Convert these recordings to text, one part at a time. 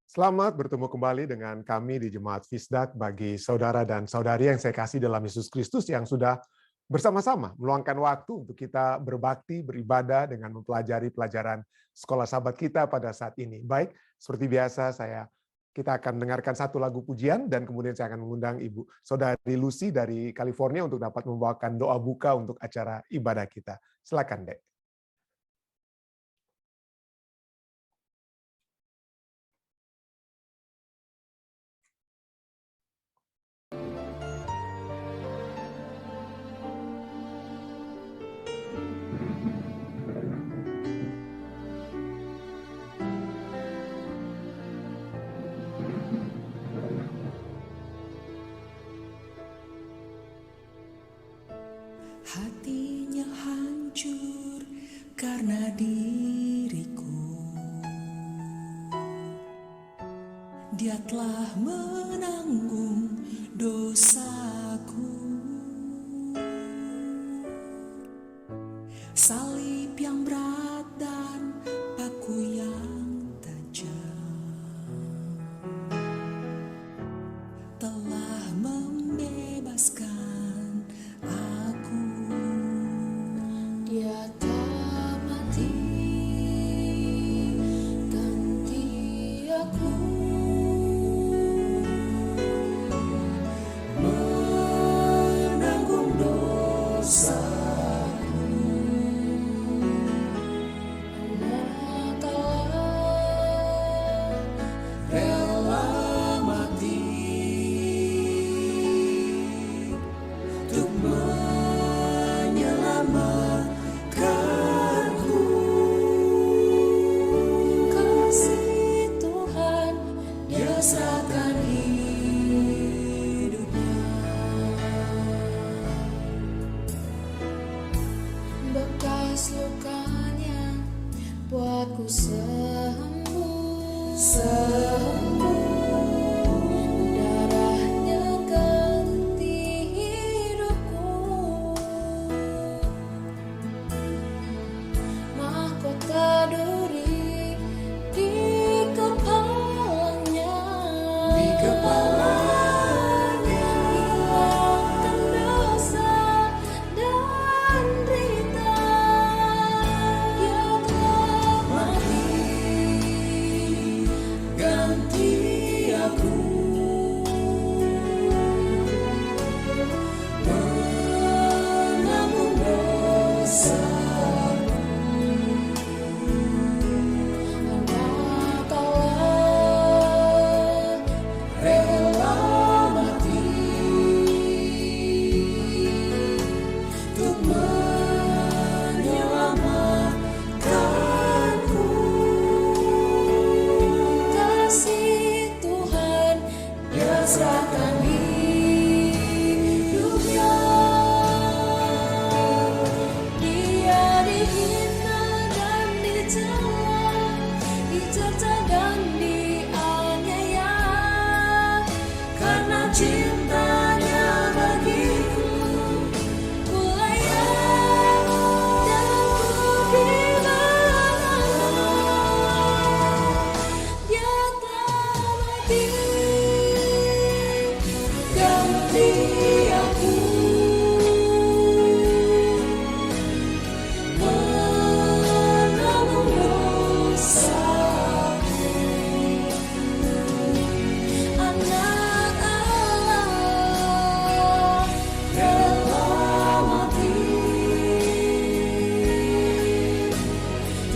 Selamat bertemu kembali dengan kami di Jemaat Fisdak bagi saudara dan saudari yang saya kasih dalam Yesus Kristus yang sudah bersama-sama meluangkan waktu untuk kita berbakti, beribadah dengan mempelajari pelajaran sekolah sahabat kita pada saat ini. Baik, seperti biasa kita akan mendengarkan satu lagu pujian dan kemudian saya akan mengundang Ibu Saudari Lucy dari California untuk dapat membawakan doa buka untuk acara ibadah kita. Silakan, Dek. Hatinya hancur karena diriku. Dia telah menanggung dosaku. Salib yang berat dan paku yang tajam telah membebaskan aku. Dia telah mati ganti aku, menanggung dosa. Serahkan hidupnya, bekas lukanya buatku sembuh. Darahnya ganti hidupku, mahkota duri di kepalanya, hilangkan dosa dan derita. Dia telah mati ganti aku, menanggung dosa. Serahkan hidupnya, dia dihina dan dicela, dicerca dan dianiaya, karena cintanya bagiku. Ku layak dan ku dibenarkan. Dia telah mati ganti aku, menanggung dosaku. Anak Allah rela mati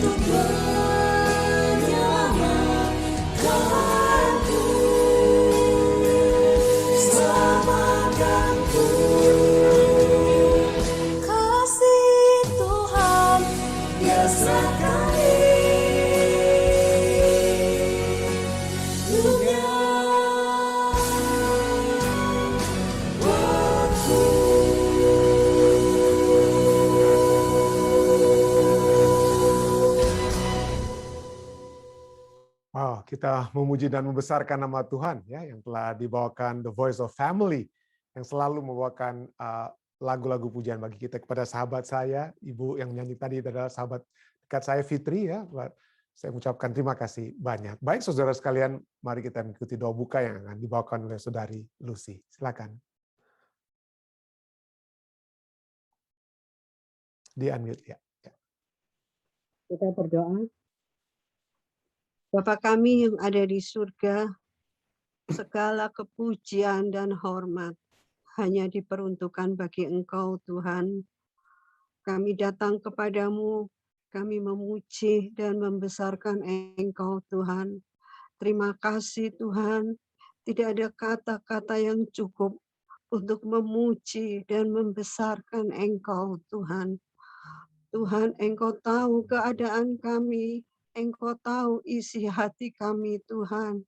untuk menyelamatkanku. Selamatkanku, kasih Tuhan dia serahkan hidupnya buatku. Wow, kita memuji dan membesarkan nama Tuhan ya yang telah dibawakan The Voice of Family yang selalu membawakan lagu-lagu pujian bagi kita. Kepada sahabat saya, Ibu yang nyanyi tadi adalah sahabat dekat saya Fitri ya. Saya ucapkan terima kasih banyak. Baik saudara sekalian, mari kita mengikuti doa buka yang akan dibawakan oleh saudari Lucy. Silakan. Di unmute ya. Kita berdoa. Bapa kami yang ada di surga, segala kepujian dan hormat hanya diperuntukkan bagi Engkau Tuhan. Kami datang kepadamu, kami memuji dan membesarkan Engkau Tuhan. Terima kasih Tuhan, tidak ada kata-kata yang cukup untuk memuji dan membesarkan Engkau Tuhan. Tuhan, Engkau tahu keadaan kami, Engkau tahu isi hati kami Tuhan.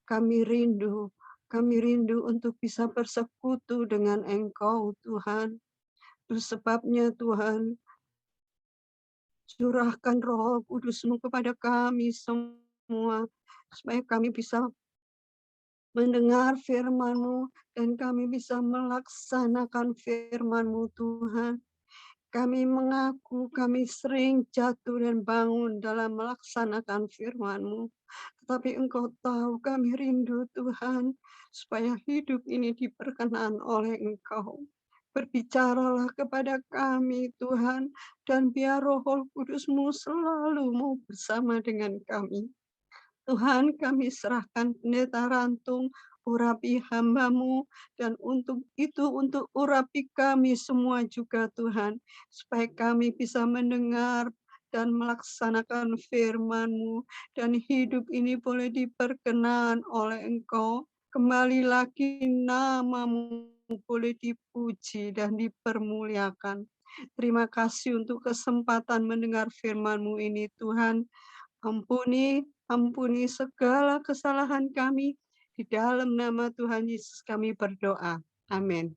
Kami rindu untuk bisa bersekutu dengan Engkau Tuhan. Itu sebabnya Tuhan, curahkan Roh Kudus-Mu kepada kami semua, supaya kami bisa mendengar firman-Mu dan kami bisa melaksanakan firman-Mu Tuhan. Kami mengaku kami sering jatuh dan bangun dalam melaksanakan firman-Mu. Tetapi Engkau tahu kami rindu Tuhan, supaya hidup ini diperkenan oleh Engkau. Berbicaralah kepada kami Tuhan, dan biar Roh Kudus-Mu selalu mau bersama dengan kami. Tuhan, kami serahkan pendeta Rantung, urapi hamba-Mu, dan untuk urapi kami semua juga Tuhan, supaya kami bisa mendengar dan melaksanakan firman-Mu, dan hidup ini boleh diperkenan oleh Engkau. Kembali lagi nama-Mu boleh dipuji dan dipermuliakan. Terima kasih untuk kesempatan mendengar firman-Mu ini Tuhan. Ampuni segala kesalahan kami. Di dalam nama Tuhan Yesus kami berdoa. Amin.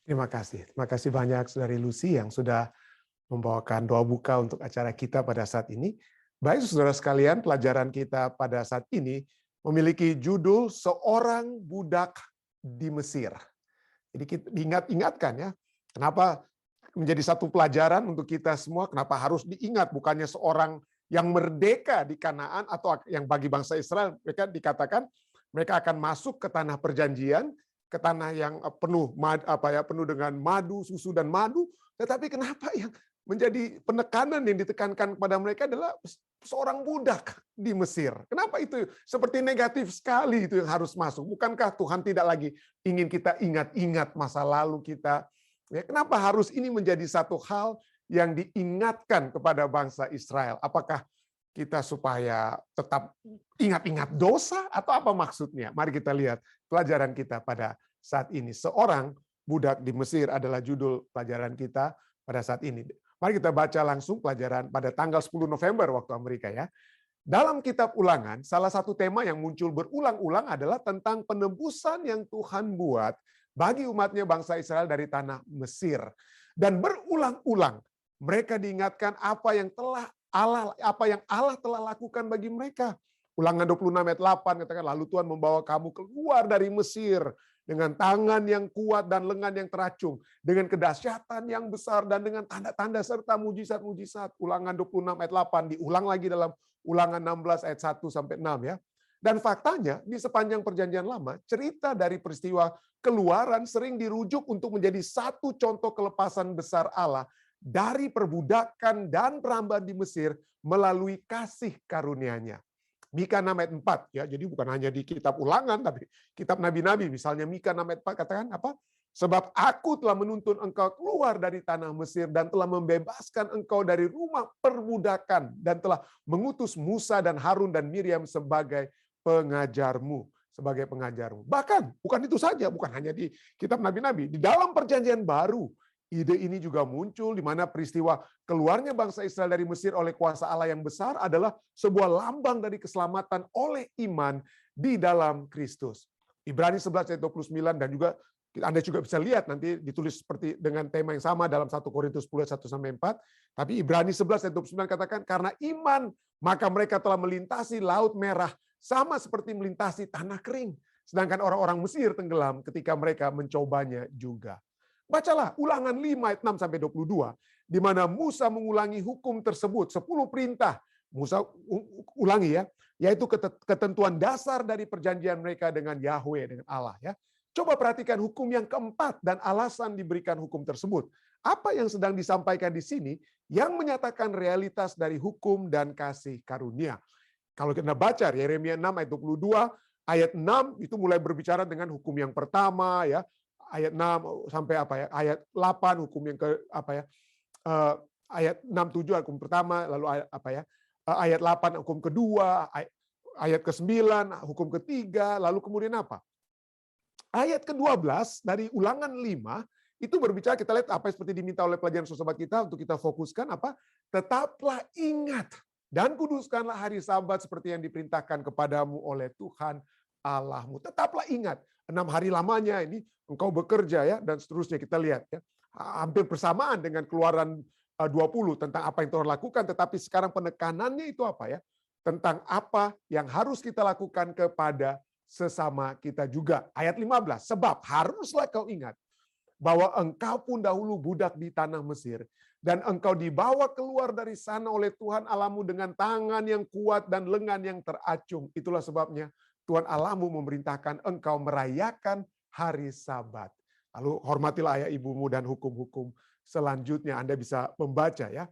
Terima kasih. Terima kasih banyak saudari Lucy yang sudah membawakan doa buka untuk acara kita pada saat ini. Baik saudara sekalian, pelajaran kita pada saat ini memiliki judul Seorang Budak di Mesir. Jadi kita ingatkan ya, kenapa menjadi satu pelajaran untuk kita semua, kenapa harus diingat, bukannya seorang yang merdeka di Kanaan atau yang bagi bangsa Israel mereka dikatakan mereka akan masuk ke tanah perjanjian, ke tanah yang penuh dengan madu, susu dan madu, tetapi kenapa yang menjadi penekanan yang ditekankan kepada mereka adalah seorang budak di Mesir. Kenapa itu seperti negatif sekali itu yang harus masuk? Bukankah Tuhan tidak lagi ingin kita ingat-ingat masa lalu kita? Ya, kenapa harus ini menjadi satu hal yang diingatkan kepada bangsa Israel? Apakah kita supaya tetap ingat-ingat dosa atau apa maksudnya? Mari kita lihat pelajaran kita pada saat ini. Seorang budak di Mesir adalah judul pelajaran kita pada saat ini. Mari kita baca langsung pelajaran pada tanggal 10 November waktu Amerika ya. Dalam kitab Ulangan, salah satu tema yang muncul berulang-ulang adalah tentang penebusan yang Tuhan buat bagi umatnya bangsa Israel dari tanah Mesir. Dan berulang-ulang mereka diingatkan apa yang Allah telah lakukan bagi mereka. Ulangan 26 ayat 8 katakan, lalu Tuhan membawa kamu keluar dari Mesir dengan tangan yang kuat dan lengan yang teracung, dengan kedahsyatan yang besar dan dengan tanda-tanda serta mujizat-mujizat. Ulangan 26 ayat 8 diulang lagi dalam Ulangan 16 ayat 1 sampai 6 ya. Dan faktanya di sepanjang perjanjian lama, cerita dari peristiwa keluaran sering dirujuk untuk menjadi satu contoh kelepasan besar Allah dari perbudakan dan perambahan di Mesir melalui kasih karunia-Nya. Mika 6 ayat 4 ya. Jadi bukan hanya di kitab Ulangan tapi kitab nabi-nabi, misalnya Mika 6 ayat 4 katakan apa? Sebab aku telah menuntun engkau keluar dari tanah Mesir dan telah membebaskan engkau dari rumah perbudakan dan telah mengutus Musa dan Harun dan Miriam sebagai pengajarmu. Bahkan bukan itu saja, bukan hanya di kitab nabi-nabi, di dalam perjanjian baru ide ini juga muncul di mana peristiwa keluarnya bangsa Israel dari Mesir oleh kuasa Allah yang besar adalah sebuah lambang dari keselamatan oleh iman di dalam Kristus. Ibrani 11 ayat 29 dan juga Anda juga bisa lihat nanti ditulis seperti dengan tema yang sama dalam 1 Korintus 10 ayat 1 sampai 4. Tapi Ibrani 11 ayat 29 katakan karena iman maka mereka telah melintasi laut merah sama seperti melintasi tanah kering. Sedangkan orang-orang Mesir tenggelam ketika mereka mencobanya juga. Bacalah Ulangan 5 ayat 6 sampai 22 di mana Musa mengulangi hukum tersebut 10 perintah Musa ulangi ya, yaitu ketentuan dasar dari perjanjian mereka dengan Yahweh, dengan Allah ya. Coba perhatikan hukum yang keempat dan alasan diberikan hukum tersebut. Apa yang sedang disampaikan di sini yang menyatakan realitas dari hukum dan kasih karunia. Kalau kita baca Yeremia 6 ayat 22, ayat 6 itu mulai berbicara dengan hukum yang pertama ya. Ayat 6 sampai apa ya? Ayat 8 hukum yang ke apa ya? Ayat 6 7 hukum pertama, lalu ayat apa ya? Ayat 8 hukum kedua, ayat ke-9 hukum ketiga, lalu kemudian apa? Ayat ke-12 dari Ulangan 5 itu berbicara, kita lihat apa seperti diminta oleh pelajaran sahabat kita untuk kita fokuskan apa? Tetaplah ingat dan kuduskanlah hari Sabat seperti yang diperintahkan kepadamu oleh Tuhan Allahmu. Tetaplah ingat 6 hari lamanya ini engkau bekerja ya, dan seterusnya kita lihat ya. Hampir bersamaan dengan Keluaran 20 tentang apa yang Tuhan lakukan, tetapi sekarang penekanannya itu apa ya? Tentang apa yang harus kita lakukan kepada sesama kita juga. Ayat 15, sebab haruslah kau ingat bahwa engkau pun dahulu budak di tanah Mesir, dan engkau dibawa keluar dari sana oleh Tuhan Allahmu dengan tangan yang kuat dan lengan yang teracung. Itulah sebabnya Tuhan Allahmu memerintahkan engkau merayakan hari Sabat. Lalu hormatilah ayah ibumu dan hukum-hukum selanjutnya. Anda bisa membaca ya,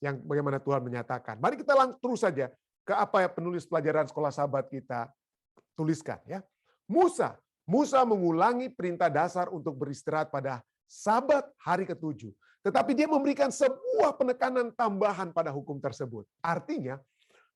yang bagaimana Tuhan menyatakan. Mari kita terus saja ke apa ya penulis pelajaran sekolah Sabat kita tuliskan ya. Musa mengulangi perintah dasar untuk beristirahat pada Sabat hari ke-7. Tetapi dia memberikan sebuah penekanan tambahan pada hukum tersebut. Artinya,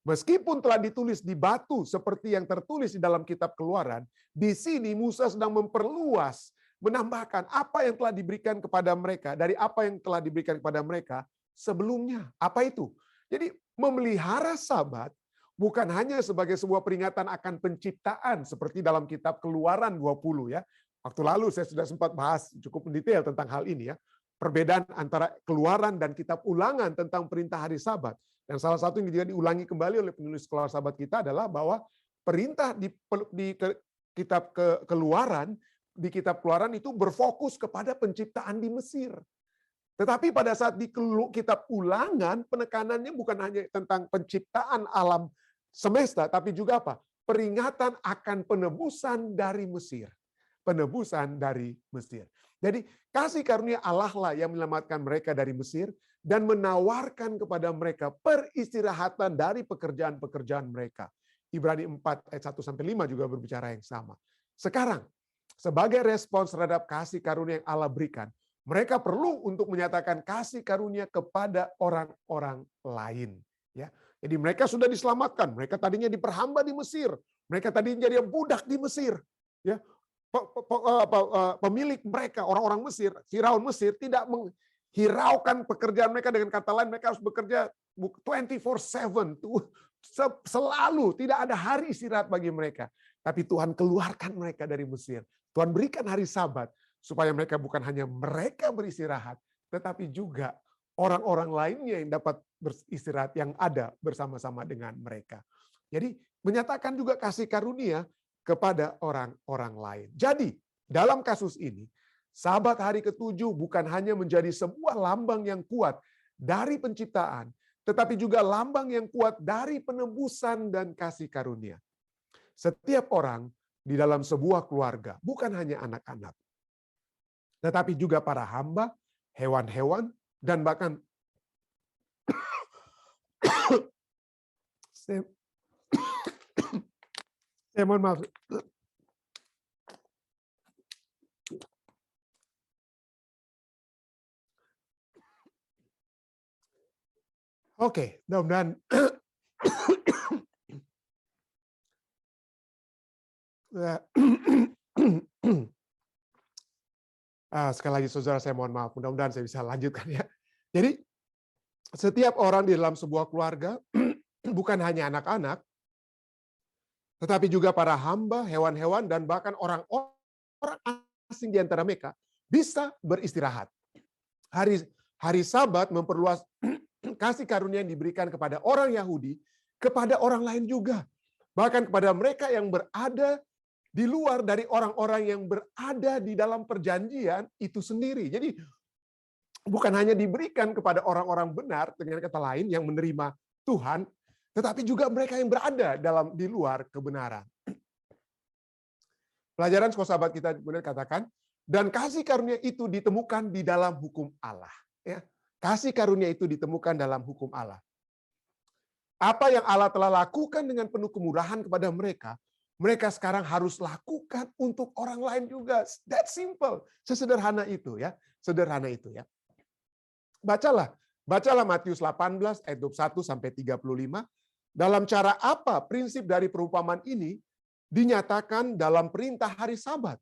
meskipun telah ditulis di batu seperti yang tertulis di dalam kitab Keluaran, di sini Musa sedang memperluas, menambahkan apa yang telah diberikan kepada mereka, dari apa yang telah diberikan kepada mereka sebelumnya. Apa itu? Jadi memelihara Sabat bukan hanya sebagai sebuah peringatan akan penciptaan seperti dalam kitab Keluaran 20 ya. Waktu lalu saya sudah sempat bahas cukup mendetail tentang hal ini ya. Perbedaan antara Keluaran dan kitab Ulangan tentang perintah hari Sabat. Dan salah satu yang juga diulangi kembali oleh penulis sekolah Sabat kita adalah bahwa perintah di kitab Keluaran, di kitab Keluaran itu berfokus kepada penciptaan di Mesir. Tetapi pada saat di kitab Ulangan, penekanannya bukan hanya tentang penciptaan alam semesta, tapi juga apa? Peringatan akan penebusan dari Mesir. Penebusan dari Mesir. Jadi kasih karunia Allah lah yang menyelamatkan mereka dari Mesir dan menawarkan kepada mereka peristirahatan dari pekerjaan-pekerjaan mereka. Ibrani 4 ayat 1-5 juga berbicara yang sama. Sekarang, sebagai respons terhadap kasih karunia yang Allah berikan, mereka perlu untuk menyatakan kasih karunia kepada orang-orang lain. Ya, jadi mereka sudah diselamatkan. Mereka tadinya diperhamba di Mesir. Mereka tadinya jadi budak di Mesir. Ya, pemilik mereka, orang-orang Mesir, Firaun Mesir, tidak menghiraukan pekerjaan mereka. Dengan kata lain, mereka harus bekerja 24/7. Selalu, tidak ada hari istirahat bagi mereka. Tapi Tuhan keluarkan mereka dari Mesir. Tuhan berikan hari Sabat, supaya mereka bukan hanya mereka beristirahat, tetapi juga orang-orang lainnya yang dapat beristirahat yang ada bersama-sama dengan mereka. Jadi menyatakan juga kasih karunia kepada orang-orang lain. Jadi dalam kasus ini, Sabat hari ke-7 bukan hanya menjadi sebuah lambang yang kuat dari penciptaan, tetapi juga lambang yang kuat dari penebusan dan kasih karunia. Setiap orang di dalam sebuah keluarga, bukan hanya anak-anak, tetapi juga para hamba, hewan-hewan, dan bahkan saya mohon maaf. Oke, mudah-mudahan sekali lagi saudara, saya mohon maaf. Mudah-mudahan saya bisa lanjutkan ya. Jadi setiap orang di dalam sebuah keluarga, bukan hanya anak-anak, tetapi juga para hamba, hewan-hewan, dan bahkan orang-orang asing di antara mereka bisa beristirahat. Hari Sabat memperluas kasih karunia yang diberikan kepada orang Yahudi, kepada orang lain juga. Bahkan kepada mereka yang berada di luar dari orang-orang yang berada di dalam perjanjian itu sendiri. Jadi bukan hanya diberikan kepada orang-orang benar, dengan kata lain yang menerima Tuhan, tetapi juga mereka yang berada di luar kebenaran. Pelajaran sahabat kita kemudian katakan, dan kasih karunia itu ditemukan di dalam hukum Allah. Ya, kasih karunia itu ditemukan dalam hukum Allah. Apa yang Allah telah lakukan dengan penuh kemurahan kepada mereka, mereka sekarang harus lakukan untuk orang lain juga. That simple. Sesederhana itu ya. Sederhana itu ya. Bacalah Matius 18 ayat 21 sampai 35. Dalam cara apa prinsip dari perumpamaan ini dinyatakan dalam perintah hari Sabat.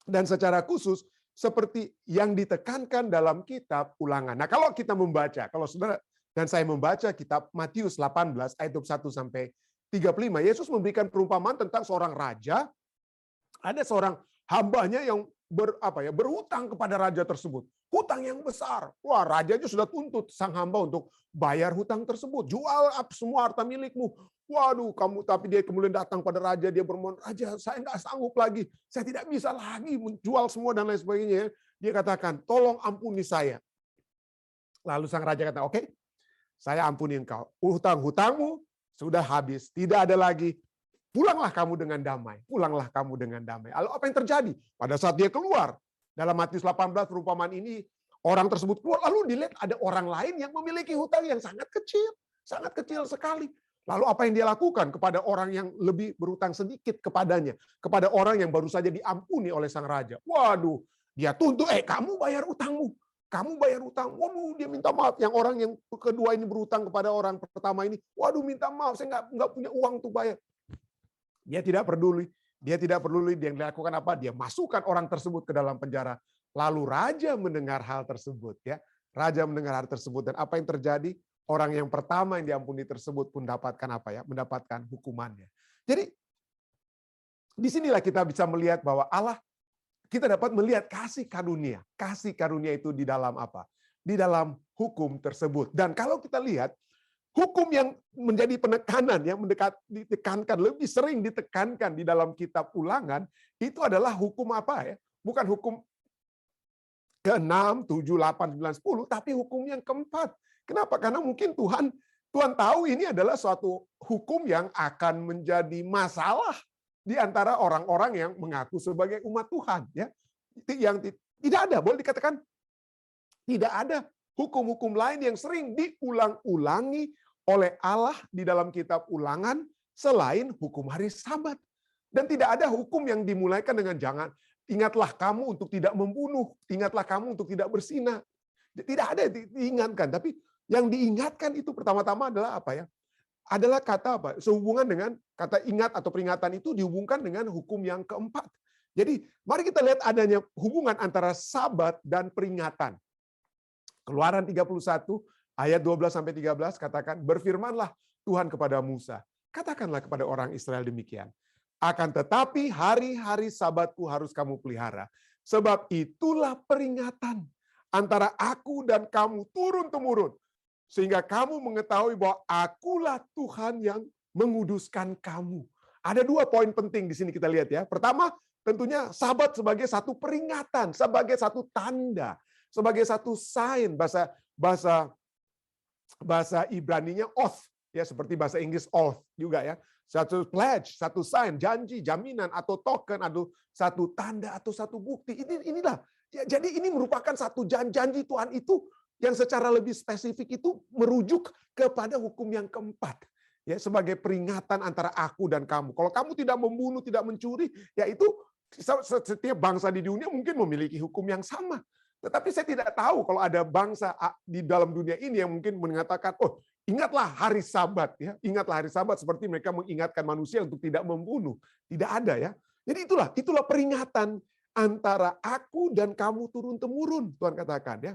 Dan secara khusus seperti yang ditekankan dalam kitab Ulangan. Nah, kalau kita membaca, kalau saudara dan saya membaca kitab Matius 18 ayat 21 sampai 35, Yesus memberikan perumpamaan tentang seorang raja, ada seorang hambanya yang berhutang kepada raja tersebut. Hutang yang besar. Wah, rajanya sudah tuntut sang hamba untuk bayar hutang tersebut. Jual semua harta milikmu. Waduh, tapi dia kemudian datang pada raja, dia bermohon, "Raja, saya nggak sanggup lagi. Saya tidak bisa lagi menjual semua dan lain sebagainya." Dia katakan, "Tolong ampuni saya." Lalu sang raja kata, "Oke, saya ampuni engkau. Hutang-hutangmu sudah habis. Tidak ada lagi. Pulanglah kamu dengan damai." Pulanglah kamu dengan damai. Lalu apa yang terjadi? Pada saat dia keluar, dalam Matius 18 perumpamaan ini, orang tersebut keluar, lalu dilihat ada orang lain yang memiliki hutang yang sangat kecil sekali. Lalu apa yang dia lakukan kepada orang yang lebih berhutang sedikit kepadanya, kepada orang yang baru saja diampuni oleh sang raja? Waduh, dia tuntut, "Kamu bayar utangmu. Kamu bayar utang." Waduh, dia minta maaf. Yang orang yang kedua ini berhutang kepada orang pertama ini, "Waduh, minta maaf, saya nggak punya uang untuk bayar." Dia tidak peduli. Dia dilakukan apa? Dia masukkan orang tersebut ke dalam penjara. Lalu raja mendengar hal tersebut, ya. Raja mendengar hal tersebut, dan apa yang terjadi? Orang yang pertama yang diampuni tersebut pun mendapatkan apa ya? Mendapatkan hukumannya. Jadi disinilah kita bisa melihat bahwa Allah, kita dapat melihat kasih karunia. Kasih karunia itu di dalam apa? Di dalam hukum tersebut. Dan kalau kita lihat hukum yang menjadi penekanan, yang ditekankan, lebih sering ditekankan di dalam kitab Ulangan, itu adalah hukum apa ya? Bukan hukum ke-6, 7, 8, 9, 10, tapi hukum yang keempat. Kenapa? Karena mungkin Tuhan tahu ini adalah suatu hukum yang akan menjadi masalah di antara orang-orang yang mengaku sebagai umat Tuhan. Ya, yang tidak ada, boleh dikatakan tidak ada hukum-hukum lain yang sering diulang-ulangi oleh Allah di dalam kitab Ulangan selain hukum hari Sabat. Dan tidak ada hukum yang dimulaikan dengan ingatlah kamu untuk tidak membunuh, ingatlah kamu untuk tidak berzina. Tidak ada diingatkan, tapi yang diingatkan itu pertama-tama adalah apa ya? Adalah kata apa? Sehubungan dengan kata ingat atau peringatan itu dihubungkan dengan hukum yang keempat. Jadi mari kita lihat adanya hubungan antara Sabat dan peringatan. Keluaran 31 ayat 12-13 katakan, "Berfirmanlah Tuhan kepada Musa, katakanlah kepada orang Israel demikian, akan tetapi hari-hari Sabatku harus kamu pelihara, sebab itulah peringatan antara aku dan kamu turun-temurun, sehingga kamu mengetahui bahwa akulah Tuhan yang menguduskan kamu." Ada dua poin penting di sini kita lihat ya. Pertama, tentunya Sabat sebagai satu peringatan, sebagai satu tanda, sebagai satu sign, bahasa Ibraninya oath, ya, seperti bahasa Inggris oath juga ya. Satu pledge, satu sign, janji, jaminan atau token, atau satu tanda atau satu bukti. Inilah. Ya, jadi ini merupakan satu janji Tuhan itu yang secara lebih spesifik itu merujuk kepada hukum yang keempat. Ya, sebagai peringatan antara aku dan kamu. Kalau kamu tidak membunuh, tidak mencuri, ya itu setiap bangsa di dunia mungkin memiliki hukum yang sama. Tetapi saya tidak tahu kalau ada bangsa di dalam dunia ini yang mungkin mengatakan, "Oh, ingatlah hari Sabat," ya. Ingatlah hari Sabat seperti mereka mengingatkan manusia untuk tidak membunuh. Tidak ada ya. Jadi itulah peringatan antara aku dan kamu turun-temurun, Tuhan katakan ya.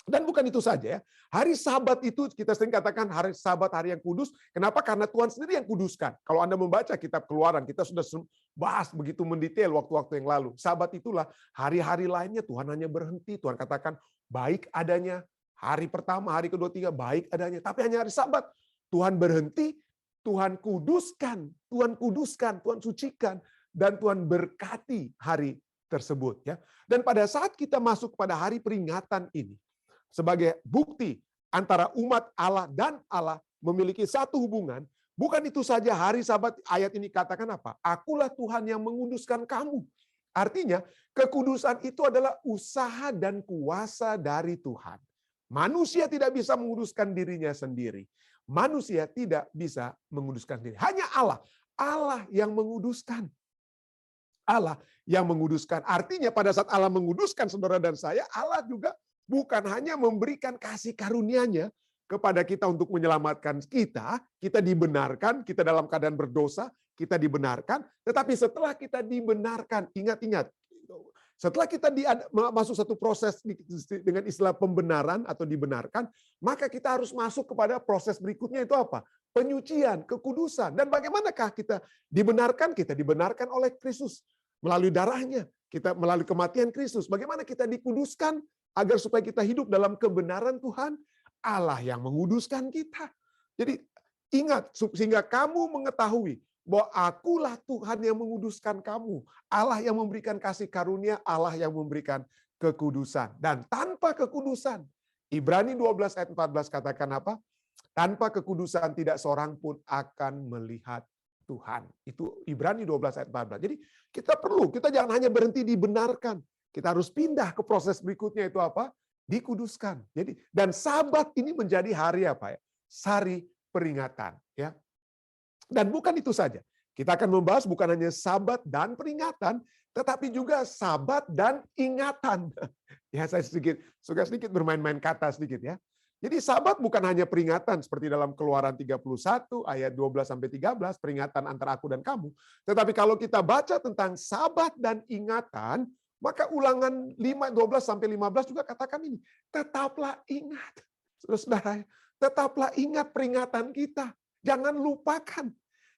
Dan bukan itu saja ya. Hari Sabat itu kita sering katakan hari Sabat, hari yang kudus. Kenapa? Karena Tuhan sendiri yang kuduskan. Kalau Anda membaca kitab Keluaran, kita sudah bahas begitu mendetail waktu-waktu yang lalu. Sabat itulah hari-hari lainnya Tuhan hanya berhenti. Tuhan katakan baik adanya. Hari pertama, hari kedua, tiga baik adanya. Tapi hanya hari Sabat Tuhan berhenti, Tuhan kuduskan, Tuhan sucikan, dan Tuhan berkati hari tersebut ya. Dan pada saat kita masuk pada hari peringatan ini, sebagai bukti antara umat Allah dan Allah, memiliki satu hubungan. Bukan itu saja, hari Sabat ayat ini katakan apa? Akulah Tuhan yang menguduskan kamu. Artinya, kekudusan itu adalah usaha dan kuasa dari Tuhan. Manusia tidak bisa menguduskan dirinya sendiri. Manusia tidak bisa menguduskan diri. Hanya Allah. Allah yang menguduskan. Allah yang menguduskan. Artinya pada saat Allah menguduskan saudara dan saya, Allah juga bukan hanya memberikan kasih karunia-Nya kepada kita untuk menyelamatkan kita dibenarkan, kita dalam keadaan berdosa, kita dibenarkan, tetapi setelah kita dibenarkan, ingat-ingat, setelah kita masuk satu proses dengan istilah pembenaran atau dibenarkan, maka kita harus masuk kepada proses berikutnya, itu apa? Penyucian, kekudusan. Dan bagaimanakah kita dibenarkan? Kita dibenarkan oleh Kristus melalui darahnya, kita melalui kematian Kristus. Bagaimana kita dikuduskan agar supaya kita hidup dalam kebenaran Tuhan? Allah yang menguduskan kita. Jadi ingat, sehingga kamu mengetahui bahwa akulah Tuhan yang menguduskan kamu. Allah yang memberikan kasih karunia, Allah yang memberikan kekudusan. Dan tanpa kekudusan, Ibrani 12 ayat 14 katakan apa? Tanpa kekudusan tidak seorang pun akan melihat Tuhan. Itu Ibrani 12 ayat 14. Jadi kita jangan hanya berhenti dibenarkan. Kita harus pindah ke proses berikutnya, itu apa? Dikuduskan. Jadi, dan Sabat ini menjadi hari apa ya? Hari peringatan, ya. Dan bukan itu saja. Kita akan membahas bukan hanya Sabat dan peringatan, tetapi juga Sabat dan ingatan. Ya, saya suka sedikit bermain-main kata sedikit ya. Jadi Sabat bukan hanya peringatan seperti dalam Keluaran 31 ayat 12 sampai 13, peringatan antara aku dan kamu. Tetapi kalau kita baca tentang Sabat dan ingatan, maka Ulangan 5, 12 sampai 15 juga katakan ini. Tetaplah ingat, saudara-saudara, tetaplah ingat peringatan kita. Jangan lupakan.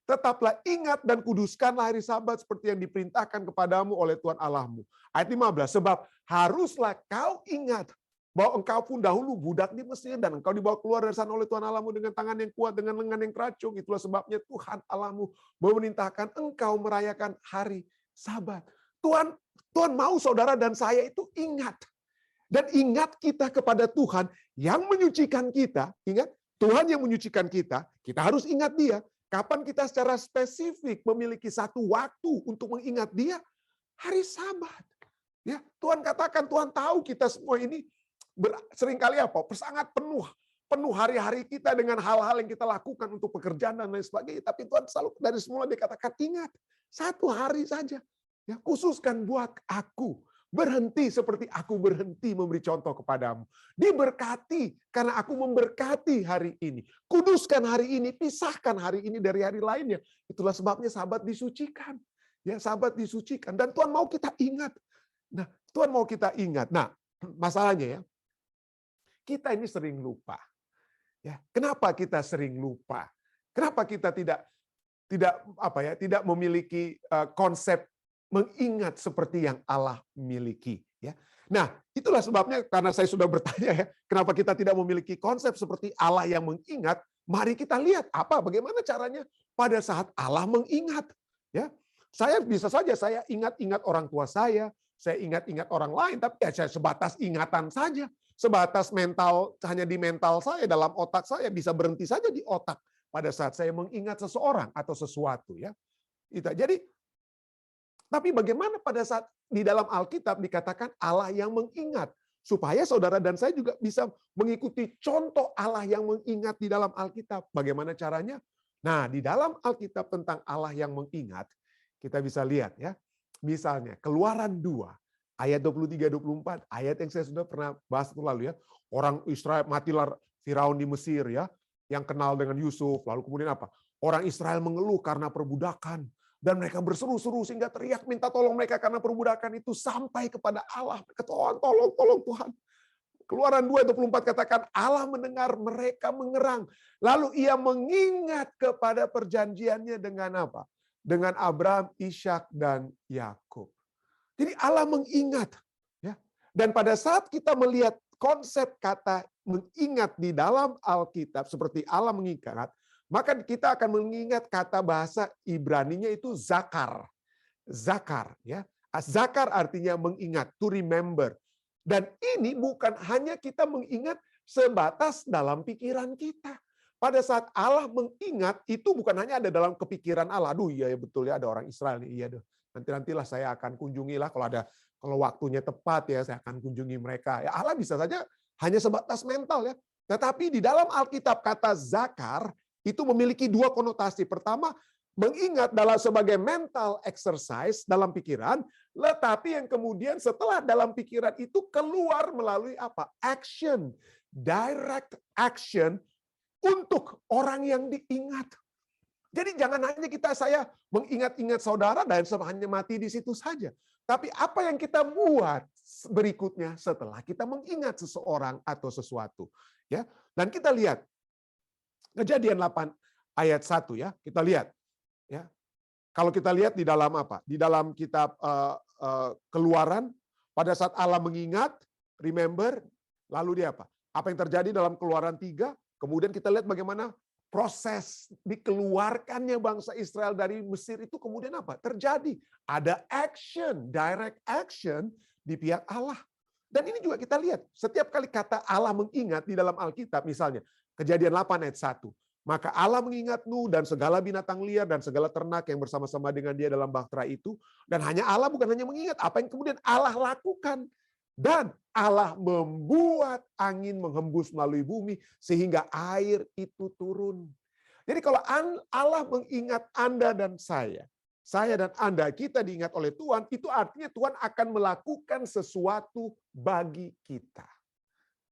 Tetaplah ingat dan kuduskanlah hari Sabat seperti yang diperintahkan kepadamu oleh Tuhan Allahmu. Ayat 15, sebab haruslah kau ingat bahwa engkau pun dahulu budak di Mesir dan engkau dibawa keluar dari sana oleh Tuhan Allahmu dengan tangan yang kuat, dengan lengan yang keracung. Itulah sebabnya Tuhan Allahmu memerintahkan engkau merayakan hari Sabat. Tuhan mau saudara dan saya itu ingat. Dan ingat kita kepada Tuhan yang menyucikan kita. Ingat, Tuhan yang menyucikan kita, kita harus ingat Dia. Kapan kita secara spesifik memiliki satu waktu untuk mengingat Dia? Hari Sabat. Ya, Tuhan katakan, Tuhan tahu kita semua ini seringkali apa? Sangat penuh hari-hari kita dengan hal-hal yang kita lakukan untuk pekerjaan dan lain sebagainya. Tapi Tuhan selalu dari semula dikatakan, ingat, satu hari saja. Ya, khususkan buat aku. Berhenti seperti aku berhenti memberi contoh kepadamu. Diberkati karena aku memberkati hari ini. Kuduskan hari ini, pisahkan hari ini dari hari lainnya. Itulah sebabnya Sabat disucikan. Ya, Sabat disucikan dan Tuhan mau kita ingat. Nah, Tuhan mau kita ingat. Nah, masalahnya ya, kita ini sering lupa. Ya, kenapa kita sering lupa? Kenapa kita tidak memiliki konsep mengingat seperti yang Allah miliki, ya. Nah, itulah sebabnya karena saya sudah bertanya ya, kenapa kita tidak memiliki konsep seperti Allah yang mengingat? Mari kita lihat bagaimana caranya pada saat Allah mengingat, ya. Saya bisa saja saya ingat-ingat orang tua saya ingat-ingat orang lain, tapi ya saya sebatas ingatan saja, sebatas mental, hanya di mental saya, dalam otak saya bisa berhenti saja di otak pada saat saya mengingat seseorang atau sesuatu, ya. Jadi tapi bagaimana pada saat di dalam Alkitab dikatakan Allah yang mengingat? Supaya saudara dan saya juga bisa mengikuti contoh Allah yang mengingat di dalam Alkitab. Bagaimana caranya? Nah, di dalam Alkitab tentang Allah yang mengingat, kita bisa lihat ya. Misalnya, Keluaran 2, ayat 23-24, ayat yang saya sudah pernah bahas itu lalu ya. Orang Israel, matilah Firaun di Mesir ya, yang kenal dengan Yusuf. Lalu kemudian apa? Orang Israel mengeluh karena perbudakan. Dan mereka berseru-seru sehingga teriak minta tolong mereka karena perbudakan itu sampai kepada Allah. Tolong Tuhan. Keluaran 2:24 katakan Allah mendengar mereka mengerang. Lalu ia mengingat kepada perjanjiannya dengan apa? Dengan Abraham, Ishak dan Yakub. Jadi Allah mengingat. Ya. Dan pada saat kita melihat konsep kata mengingat di dalam Alkitab seperti Allah mengingat, maka kita akan mengingat kata bahasa Ibraninya itu zakar. Zakar, ya. Zakar artinya mengingat, to remember. Dan ini bukan hanya kita mengingat sebatas dalam pikiran kita. pada saat Allah mengingat, itu bukan hanya ada dalam kepikiran Allah. Aduh, iya betul ya, ada orang Israel nih. Iya deh. Nantilah saya akan kunjungilah kalau waktunya tepat ya, saya akan kunjungi mereka. Ya, Allah bisa saja hanya sebatas mental ya. Tetapi di dalam Alkitab kata zakar itu memiliki dua konotasi. Pertama, mengingat dalam sebagai mental exercise dalam pikiran, tetapi yang kemudian setelah dalam pikiran itu keluar melalui apa? Action, direct action untuk orang yang diingat. Jadi jangan hanya saya mengingat-ingat saudara dan hanya mati di situ saja. Tapi apa yang kita buat berikutnya setelah kita mengingat seseorang atau sesuatu. Ya. Dan kita lihat Kejadian 8 ayat 1 ya. Kita lihat. Ya. Kalau kita lihat di dalam apa? Di dalam kitab Keluaran, pada saat Allah mengingat, remember, lalu dia apa? Apa yang terjadi dalam Keluaran 3? Kemudian kita lihat bagaimana proses dikeluarkannya bangsa Israel dari Mesir itu kemudian apa? Terjadi. Ada action, direct action di pihak Allah. Dan ini juga kita lihat. Setiap kali kata Allah mengingat di dalam Alkitab, misalnya Kejadian 8 ayat 1. Maka Allah mengingat Nuh dan segala binatang liar dan segala ternak yang bersama-sama dengan dia dalam bahtera itu. Dan hanya Allah bukan hanya mengingat, apa yang kemudian Allah lakukan. Dan Allah membuat angin menghembus melalui bumi sehingga air itu turun. Jadi kalau Allah mengingat Anda dan saya dan Anda, kita diingat oleh Tuhan, itu artinya Tuhan akan melakukan sesuatu bagi kita.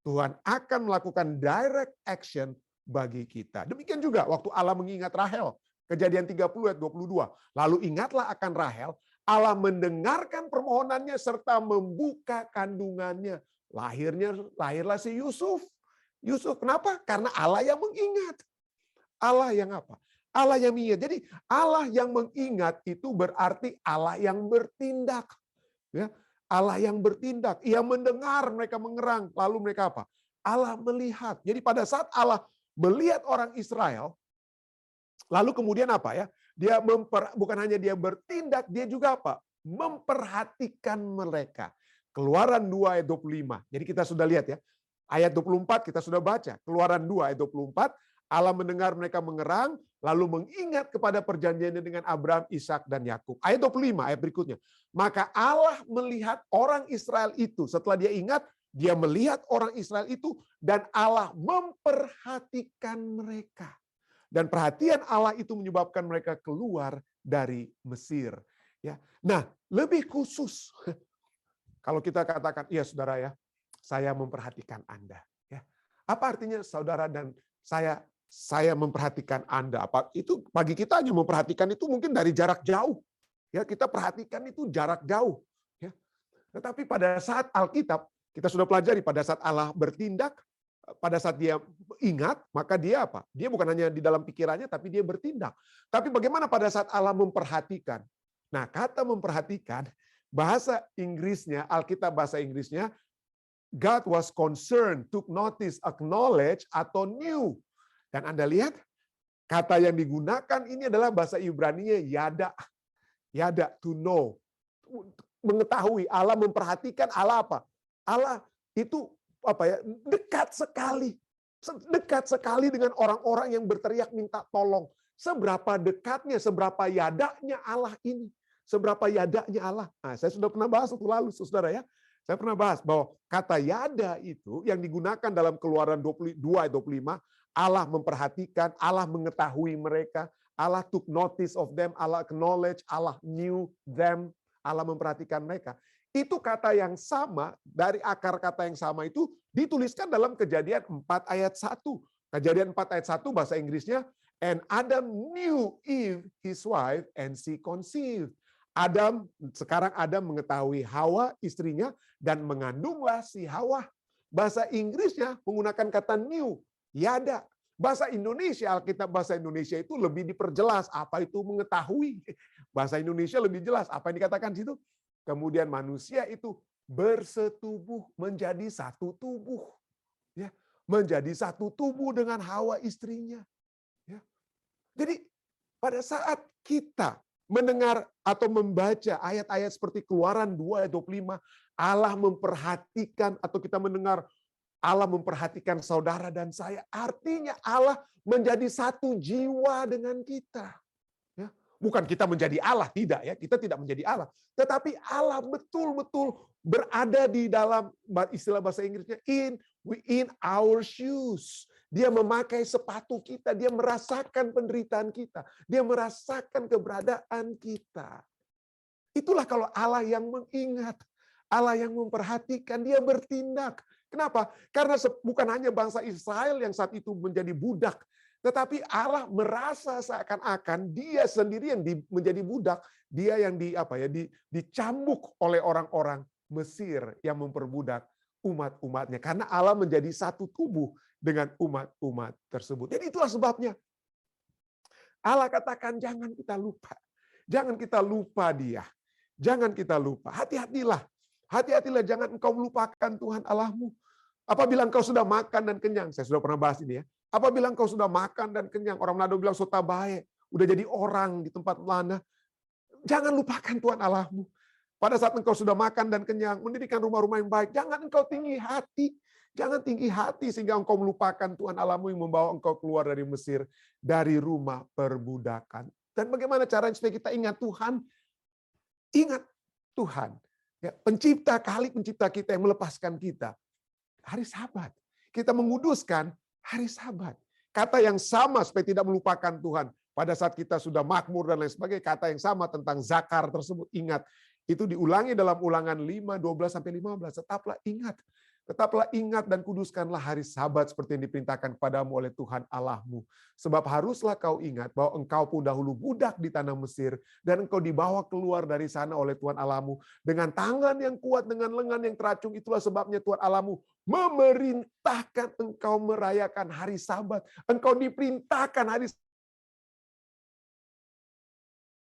Tuhan akan melakukan direct action bagi kita. Demikian juga waktu Allah mengingat Rahel, Kejadian 30 ayat 22. Lalu ingatlah akan Rahel, Allah mendengarkan permohonannya serta membuka kandungannya. Lahirlah si Yusuf. Yusuf kenapa? Karena Allah yang mengingat. Allah yang apa? Allah yang mengingat. Jadi Allah yang mengingat itu berarti Allah yang bertindak. Ya, Allah yang bertindak. Ia mendengar mereka mengerang. Lalu mereka apa? Allah melihat. Jadi pada saat Allah melihat orang Israel, lalu kemudian apa ya? Dia bukan hanya dia bertindak, dia juga apa? Memperhatikan mereka. Keluaran 2 ayat 25. Jadi kita sudah lihat ya. Ayat 24 kita sudah baca. Keluaran 2 ayat 24. Allah mendengar mereka mengerang, lalu mengingat kepada perjanjiannya dengan Abraham, Ishak dan Yakub. Ayat 25, ayat berikutnya. Maka Allah melihat orang Israel itu. Setelah dia ingat, dia melihat orang Israel itu dan Allah memperhatikan mereka. Dan perhatian Allah itu menyebabkan mereka keluar dari Mesir. Ya, nah lebih khusus kalau kita katakan, iya saudara ya, saya memperhatikan Anda. Ya, apa artinya saudara dan saya memperhatikan Anda? Apa itu bagi kita hanya memperhatikan itu mungkin dari jarak jauh. Ya, kita perhatikan itu jarak jauh. Ya, tetapi pada saat Alkitab kita sudah pelajari pada saat Allah bertindak. Pada saat dia ingat, maka dia apa? Dia bukan hanya di dalam pikirannya, tapi dia bertindak. Tapi bagaimana pada saat Allah memperhatikan? Nah, kata memperhatikan, bahasa Inggrisnya, Alkitab bahasa Inggrisnya, God was concerned, took notice, acknowledge, atau knew. Dan Anda lihat, kata yang digunakan ini adalah bahasa Ibrani-nya yada. Yada, to know. Mengetahui, Allah memperhatikan, Allah apa? Allah itu dekat sekali dengan orang-orang yang berteriak minta tolong. Seberapa dekatnya, seberapa yadanya Allah ini, seberapa yadanya Allah. Nah, saya sudah pernah bahas waktu lalu, saudara ya. Saya pernah bahas bahwa kata yada itu yang digunakan dalam Keluaran 22 ayat 25, Allah memperhatikan, Allah mengetahui mereka, Allah took notice of them, Allah acknowledge, Allah knew them, Allah memperhatikan mereka. Itu kata yang sama, dari akar kata yang sama itu dituliskan dalam Kejadian 4 ayat 1. Kejadian 4 ayat 1 bahasa Inggrisnya, and Adam knew Eve, his wife, and she conceived. Sekarang Adam mengetahui Hawa, istrinya, dan mengandunglah si Hawa. Bahasa Inggrisnya menggunakan kata knew, yada. Bahasa Indonesia, Alkitab bahasa Indonesia itu lebih diperjelas apa itu mengetahui. Bahasa Indonesia lebih jelas apa yang dikatakan di situ. Kemudian manusia itu bersetubuh menjadi satu tubuh, ya, menjadi satu tubuh dengan Hawa istrinya. Ya. Jadi pada saat kita mendengar atau membaca ayat-ayat seperti Keluaran 2 ayat 25, Allah memperhatikan atau kita mendengar Allah memperhatikan saudara dan saya. Artinya Allah menjadi satu jiwa dengan kita. Ya, bukan kita menjadi Allah, tidak ya. Kita tidak menjadi Allah. Tetapi Allah betul-betul berada di dalam, istilah bahasa Inggrisnya, in our shoes. Dia memakai sepatu kita, dia merasakan penderitaan kita, dia merasakan keberadaan kita. Itulah kalau Allah yang mengingat, Allah yang memperhatikan, dia bertindak. Kenapa? Karena bukan hanya bangsa Israel yang saat itu menjadi budak, tetapi Allah merasa seakan-akan dia sendiri yang menjadi budak, dia yang dicambuk oleh orang-orang Mesir yang memperbudak umat-umatnya. Karena Allah menjadi satu tubuh dengan umat-umat tersebut. Jadi itulah sebabnya Allah katakan jangan kita lupa. Jangan kita lupa dia. Jangan kita lupa. Hati-hatilah. Hati-hatilah, jangan engkau melupakan Tuhan Allahmu. Apabila engkau sudah makan dan kenyang, saya sudah pernah bahas ini ya. Apabila engkau sudah makan dan kenyang, orang Manado bilang sota bae, udah jadi orang di tempat mana. Jangan lupakan Tuhan Allahmu. Pada saat engkau sudah makan dan kenyang, mendirikan rumah-rumah yang baik, jangan engkau tinggi hati. Jangan tinggi hati sehingga engkau melupakan Tuhan Allahmu yang membawa engkau keluar dari Mesir, dari rumah perbudakan. Dan bagaimana caranya supaya kita ingat Tuhan? Ingat Tuhan. Ya, pencipta kita yang melepaskan kita. Hari Sabat. Kita menguduskan hari Sabat. Kata yang sama supaya tidak melupakan Tuhan. Pada saat kita sudah makmur dan lain sebagainya, kata yang sama tentang zakar tersebut. Ingat, itu diulangi dalam Ulangan 5, 12-15. Tetaplah ingat dan kuduskanlah hari Sabat seperti yang diperintahkan kepadamu oleh Tuhan Allahmu. Sebab haruslah kau ingat bahwa engkau pun dahulu budak di tanah Mesir dan engkau dibawa keluar dari sana oleh Tuhan Allahmu dengan tangan yang kuat, dengan lengan yang teracung. Itulah sebabnya Tuhan Allahmu memerintahkan engkau merayakan hari Sabat. Engkau diperintahkan hari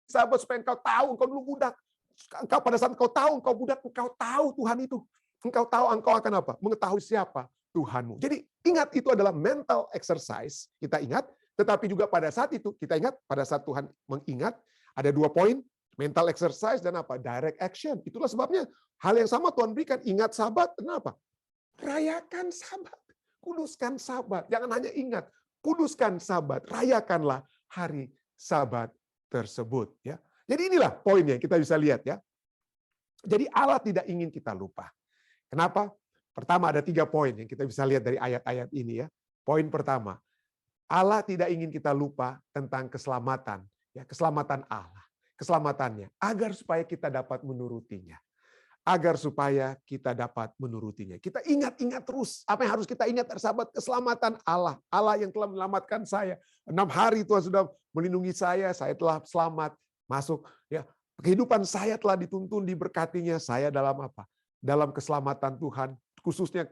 Sabat supaya engkau tahu engkau dulu budak. Engkau pada saat engkau tahu engkau budak, engkau tahu Tuhan itu. Engkau tahu engkau akan apa? Mengetahui siapa Tuhanmu. Jadi ingat itu adalah mental exercise. Kita ingat, tetapi juga pada saat itu kita ingat, pada saat Tuhan mengingat, ada 2 poin, mental exercise dan apa? Direct action. Itulah sebabnya hal yang sama Tuhan berikan. Ingat Sabat, kenapa? Rayakan Sabat. Kuduskan Sabat. Jangan hanya ingat, kuduskan Sabat. Rayakanlah hari Sabat tersebut. Ya. Jadi inilah poinnya kita bisa lihat ya. Jadi Allah tidak ingin kita lupa. Kenapa? Pertama ada 3 poin yang kita bisa lihat dari ayat-ayat ini ya. Poin pertama, Allah tidak ingin kita lupa tentang keselamatan, ya, keselamatan Allah, keselamatannya, agar supaya kita dapat menurutinya. Agar supaya kita dapat menurutinya. Kita ingat-ingat terus apa yang harus kita ingat, sahabat, keselamatan Allah. Allah yang telah menyelamatkan saya. 6 hari Tuhan sudah melindungi saya telah selamat masuk ya. Kehidupan saya telah dituntun, diberkatinya, saya dalam apa? Dalam keselamatan Tuhan, khususnya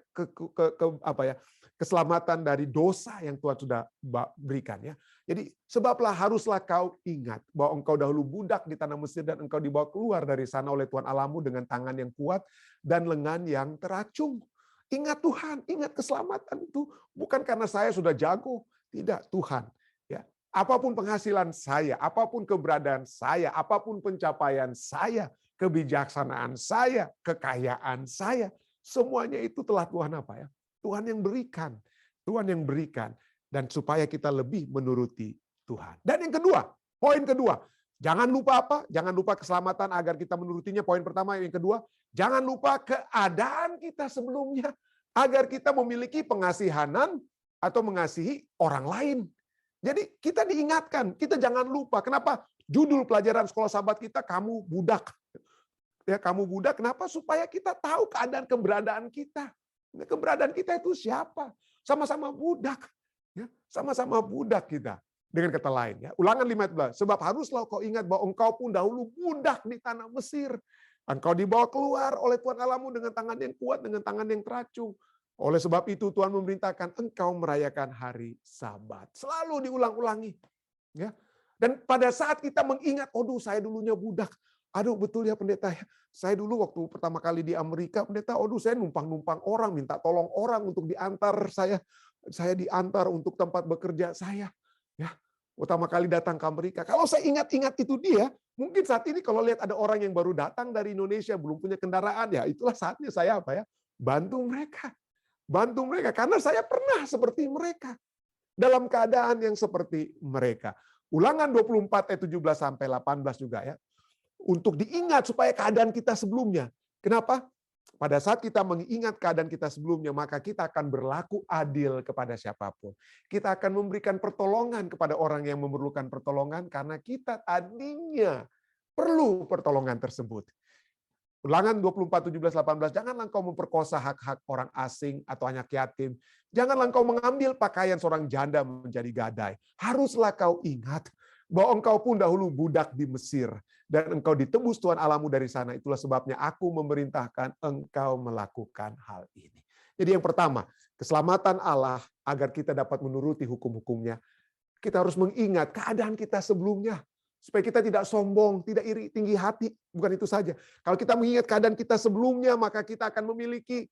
keselamatan dari dosa yang Tuhan sudah berikan ya. Jadi sebablah haruslah kau ingat bahwa engkau dahulu budak di tanah Mesir dan engkau dibawa keluar dari sana oleh Tuhan Allahmu dengan tangan yang kuat dan lengan yang teracung. Ingat Tuhan, ingat keselamatan itu bukan karena saya sudah jago, tidak, Tuhan. Ya, apapun penghasilan saya, apapun keberadaan saya, apapun pencapaian saya, kebijaksanaan saya, kekayaan saya, semuanya itu telah Tuhan apa ya? Tuhan yang berikan. Tuhan yang berikan. Dan supaya kita lebih menuruti Tuhan. Dan yang kedua, poin kedua, jangan lupa apa? Jangan lupa keselamatan agar kita menurutinya. Poin pertama, yang kedua, jangan lupa keadaan kita sebelumnya agar kita memiliki pengasihanan atau mengasihi orang lain. Jadi kita diingatkan, kita jangan lupa. Kenapa? Judul pelajaran sekolah sahabat kita, kamu budak. Ya, kamu budak, kenapa? Supaya kita tahu keberadaan kita. Keberadaan kita itu siapa? Sama-sama budak. Ya, sama-sama budak kita. Dengan kata lain. Ya. Ulangan 5:11. Sebab haruslah kau ingat bahwa engkau pun dahulu budak di tanah Mesir. Engkau dibawa keluar oleh Tuhan Allahmu dengan tangan yang kuat, dengan tangan yang teracung. Oleh sebab itu Tuhan memerintahkan engkau merayakan hari Sabat. Selalu diulang-ulangi. Ya. Dan pada saat kita mengingat, aduh saya dulunya budak. Aduh betul ya pendeta, saya dulu waktu pertama kali di Amerika, pendeta, aduh saya numpang-numpang orang, minta tolong orang untuk diantar saya diantar untuk tempat bekerja saya. Ya, pertama kali datang ke Amerika. Kalau saya ingat-ingat itu dia, mungkin saat ini kalau lihat ada orang yang baru datang dari Indonesia, belum punya kendaraan, ya itulah saatnya saya apa ya, bantu mereka. Bantu mereka, karena saya pernah seperti mereka. Dalam keadaan yang seperti mereka. Ulangan 24 ayat 17 sampai 18 juga ya. Untuk diingat supaya keadaan kita sebelumnya. Kenapa? Pada saat kita mengingat keadaan kita sebelumnya, maka kita akan berlaku adil kepada siapapun. Kita akan memberikan pertolongan kepada orang yang memerlukan pertolongan karena kita tadinya perlu pertolongan tersebut. Ulangan 24, 17, 18, janganlah engkau memperkosa hak-hak orang asing atau anak yatim. Janganlah engkau mengambil pakaian seorang janda menjadi gadai. Haruslah kau ingat bahwa engkau pun dahulu budak di Mesir, dan engkau ditebus Tuhan Allahmu dari sana. Itulah sebabnya aku memerintahkan engkau melakukan hal ini. Jadi yang pertama, keselamatan Allah agar kita dapat menuruti hukum-hukumnya. Kita harus mengingat keadaan kita sebelumnya. Supaya kita tidak sombong, tidak iri, tinggi hati. Bukan itu saja. Kalau kita mengingat keadaan kita sebelumnya, maka kita akan memiliki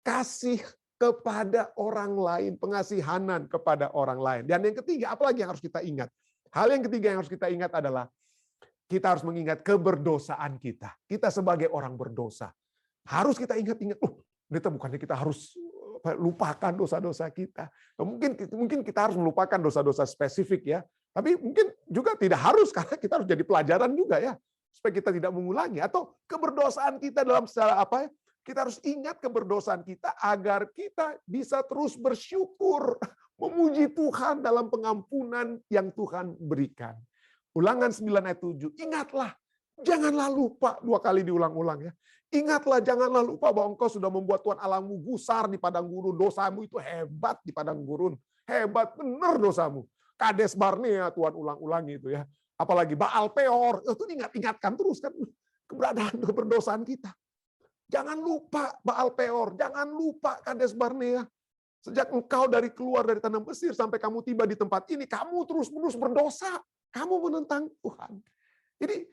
kasih kepada orang lain, pengasihanan kepada orang lain. Dan yang ketiga, apalagi yang harus kita ingat? Hal yang ketiga yang harus kita ingat adalah kita harus mengingat keberdosaan kita. Kita sebagai orang berdosa. Harus kita ingat-ingat, bukannya kita harus lupakan dosa-dosa kita. Mungkin kita harus melupakan dosa-dosa spesifik ya. Tapi mungkin juga tidak harus, karena kita harus jadi pelajaran juga ya. Supaya kita tidak mengulangi. Atau keberdosaan kita dalam secara apa ya? Kita harus ingat keberdosaan kita agar kita bisa terus bersyukur, memuji Tuhan dalam pengampunan yang Tuhan berikan. Ulangan 9 ayat 7, ingatlah, janganlah lupa, 2 kali diulang-ulang ya. Ingatlah, janganlah lupa bahwa engkau sudah membuat Tuhan Allahmu gusar di padang gurun. Dosamu itu hebat di padang gurun. Hebat benar dosamu. Kades Barnea Tuhan ulang-ulangi itu ya. Apalagi Baal Peor, itu diingat-ingatkan terus kan keberadaan keberdosaan kita. Jangan lupa Baal Peor, jangan lupa Kades Barnea. Sejak engkau keluar dari tanah Mesir sampai kamu tiba di tempat ini, kamu terus-menerus berdosa. Kamu menentang Tuhan. Jadi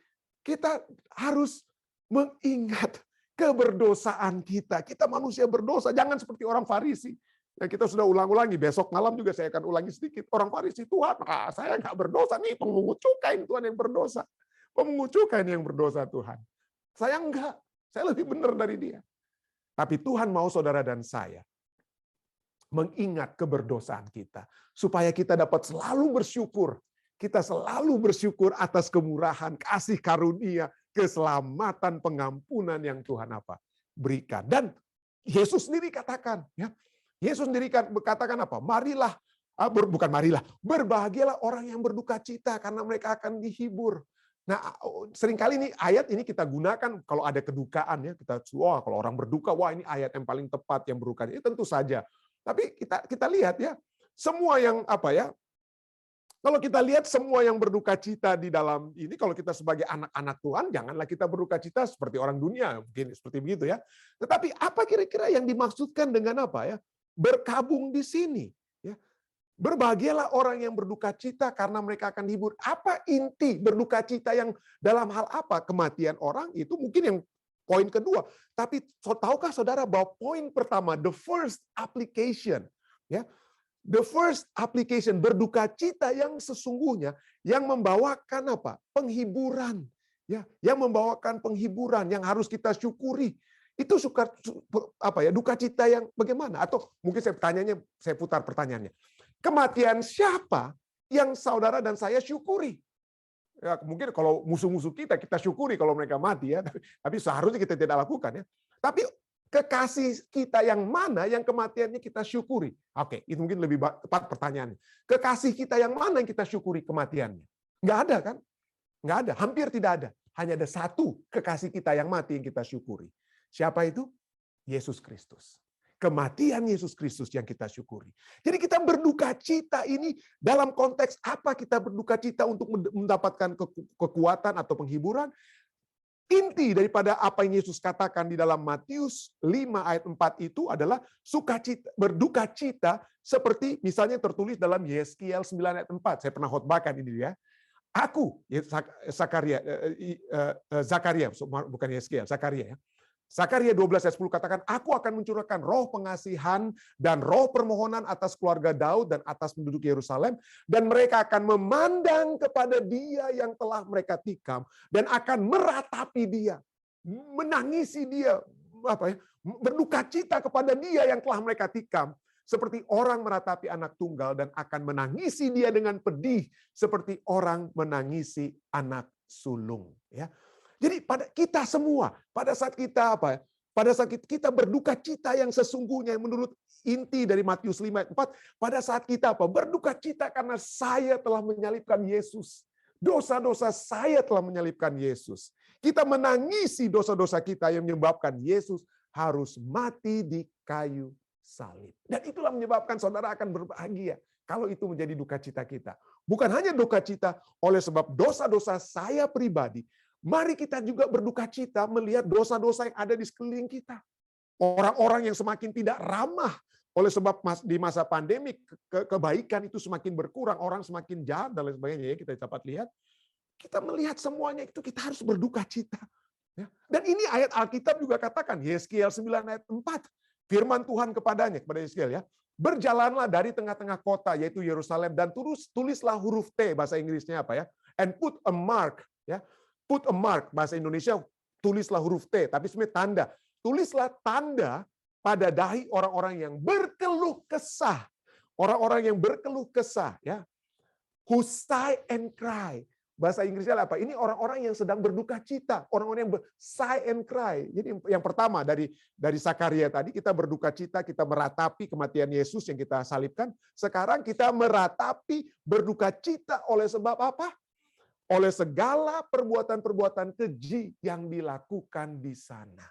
kita harus mengingat keberdosaan kita. Kita manusia berdosa, jangan seperti orang Farisi. Ya, kita sudah ulang-ulangi, besok malam juga saya akan ulangi sedikit. Orang Farisi, Tuhan, saya nggak berdosa nih, pemungut cukai Tuhan yang berdosa. Pemungut cukai yang berdosa Tuhan. Saya enggak, saya lebih benar dari dia. Tapi Tuhan mau saudara dan saya mengingat keberdosaan kita. Supaya kita dapat selalu bersyukur. Kita selalu bersyukur atas kemurahan, kasih karunia, keselamatan, pengampunan yang Tuhan berikan. Dan Yesus sendiri katakan, ya, Yesus sendiri katakan apa? Berbahagialah orang yang berduka cita karena mereka akan dihibur. Nah, seringkali ini ayat ini kita gunakan kalau ada kedukaan ya, kalau orang berduka, ini ayat yang paling tepat yang berduka. Ini tentu saja. Tapi kita lihat ya, semua yang kalau kita lihat semua yang berduka cita di dalam ini, kalau kita sebagai anak-anak Tuhan, janganlah kita berduka cita seperti orang dunia, mungkin seperti begitu ya. Tetapi apa kira-kira yang dimaksudkan dengan berkabung di sini? Ya. Berbahagialah orang yang berduka cita karena mereka akan dihibur. Apa inti berduka cita yang dalam hal apa? Kematian orang itu mungkin yang poin kedua. Tapi tahukah saudara bahwa poin pertama, the first application, ya. The first application, berduka cita yang sesungguhnya yang membawakan penghiburan, ya, yang membawakan penghiburan yang harus kita syukuri. Itu duka cita yang bagaimana? Atau mungkin saya putar pertanyaannya. Kematian siapa yang saudara dan saya syukuri? Ya, mungkin kalau musuh-musuh kita syukuri kalau mereka mati ya, tapi seharusnya kita tidak lakukan ya. Tapi kekasih kita yang mana yang kematiannya kita syukuri? Oke, itu mungkin lebih tepat pertanyaannya. Kekasih kita yang mana yang kita syukuri kematiannya? Nggak ada kan? Nggak ada, hampir tidak ada. Hanya ada satu kekasih kita yang mati yang kita syukuri. Siapa itu? Yesus Kristus. Kematian Yesus Kristus yang kita syukuri. Jadi kita berduka cita ini dalam konteks apa kita berduka cita untuk mendapatkan kekuatan atau penghiburan? Inti daripada apa yang Yesus katakan di dalam Matius 5 ayat 4 itu adalah berduka cita seperti misalnya tertulis dalam Yeskiel 9 ayat 4. Saya pernah khotbahkan ini ya. Aku, Zakaria, bukan Yeskiel, Zakaria ya. Zakaria 12 ayat 10 katakan, aku akan mencurahkan roh pengasihan dan roh permohonan atas keluarga Daud dan atas penduduk Yerusalem, dan mereka akan memandang kepada dia yang telah mereka tikam, dan akan meratapi dia, menangisi dia, berduka cita kepada dia yang telah mereka tikam, seperti orang meratapi anak tunggal dan akan menangisi dia dengan pedih, seperti orang menangisi anak sulung. Ya, jadi pada kita semua, pada saat kita apa? Pada saat kita berduka cita yang sesungguhnya, menurut inti dari Matius 5 ayat 4, pada saat kita apa? Berduka cita karena saya telah menyalibkan Yesus. Dosa-dosa saya telah menyalibkan Yesus. Kita menangisi dosa-dosa kita yang menyebabkan Yesus harus mati di kayu salib. Dan itulah menyebabkan saudara akan berbahagia kalau itu menjadi duka cita kita. Bukan hanya duka cita oleh sebab dosa-dosa saya pribadi, mari kita juga berduka cita melihat dosa-dosa yang ada di sekeliling kita. Orang-orang yang semakin tidak ramah oleh sebab di masa pandemi kebaikan itu semakin berkurang, orang semakin jahat dan lain sebagainya, ya, kita dapat lihat. Kita melihat semuanya itu, kita harus berduka cita. Ya. Dan ini ayat Alkitab juga katakan, Yeskiel 9 ayat 4, firman Tuhan kepada Yeskiel, ya, berjalanlah dari tengah-tengah kota, yaitu Yerusalem, dan tulislah huruf T, bahasa Inggrisnya apa ya, and put a mark, ya, put a mark, bahasa Indonesia tulislah huruf T, tapi sebenarnya tanda, tulislah tanda pada dahi orang-orang yang berkeluh kesah, orang-orang yang berkeluh kesah, ya, who sigh and cry. Bahasa Inggrisnya apa? Ini orang-orang yang sedang berduka cita, orang-orang yang sigh and cry. Jadi yang pertama dari Zakaria tadi, kita berduka cita, kita meratapi kematian Yesus yang kita salibkan. Sekarang kita meratapi berduka cita oleh sebab apa? Oleh segala perbuatan-perbuatan keji yang dilakukan di sana.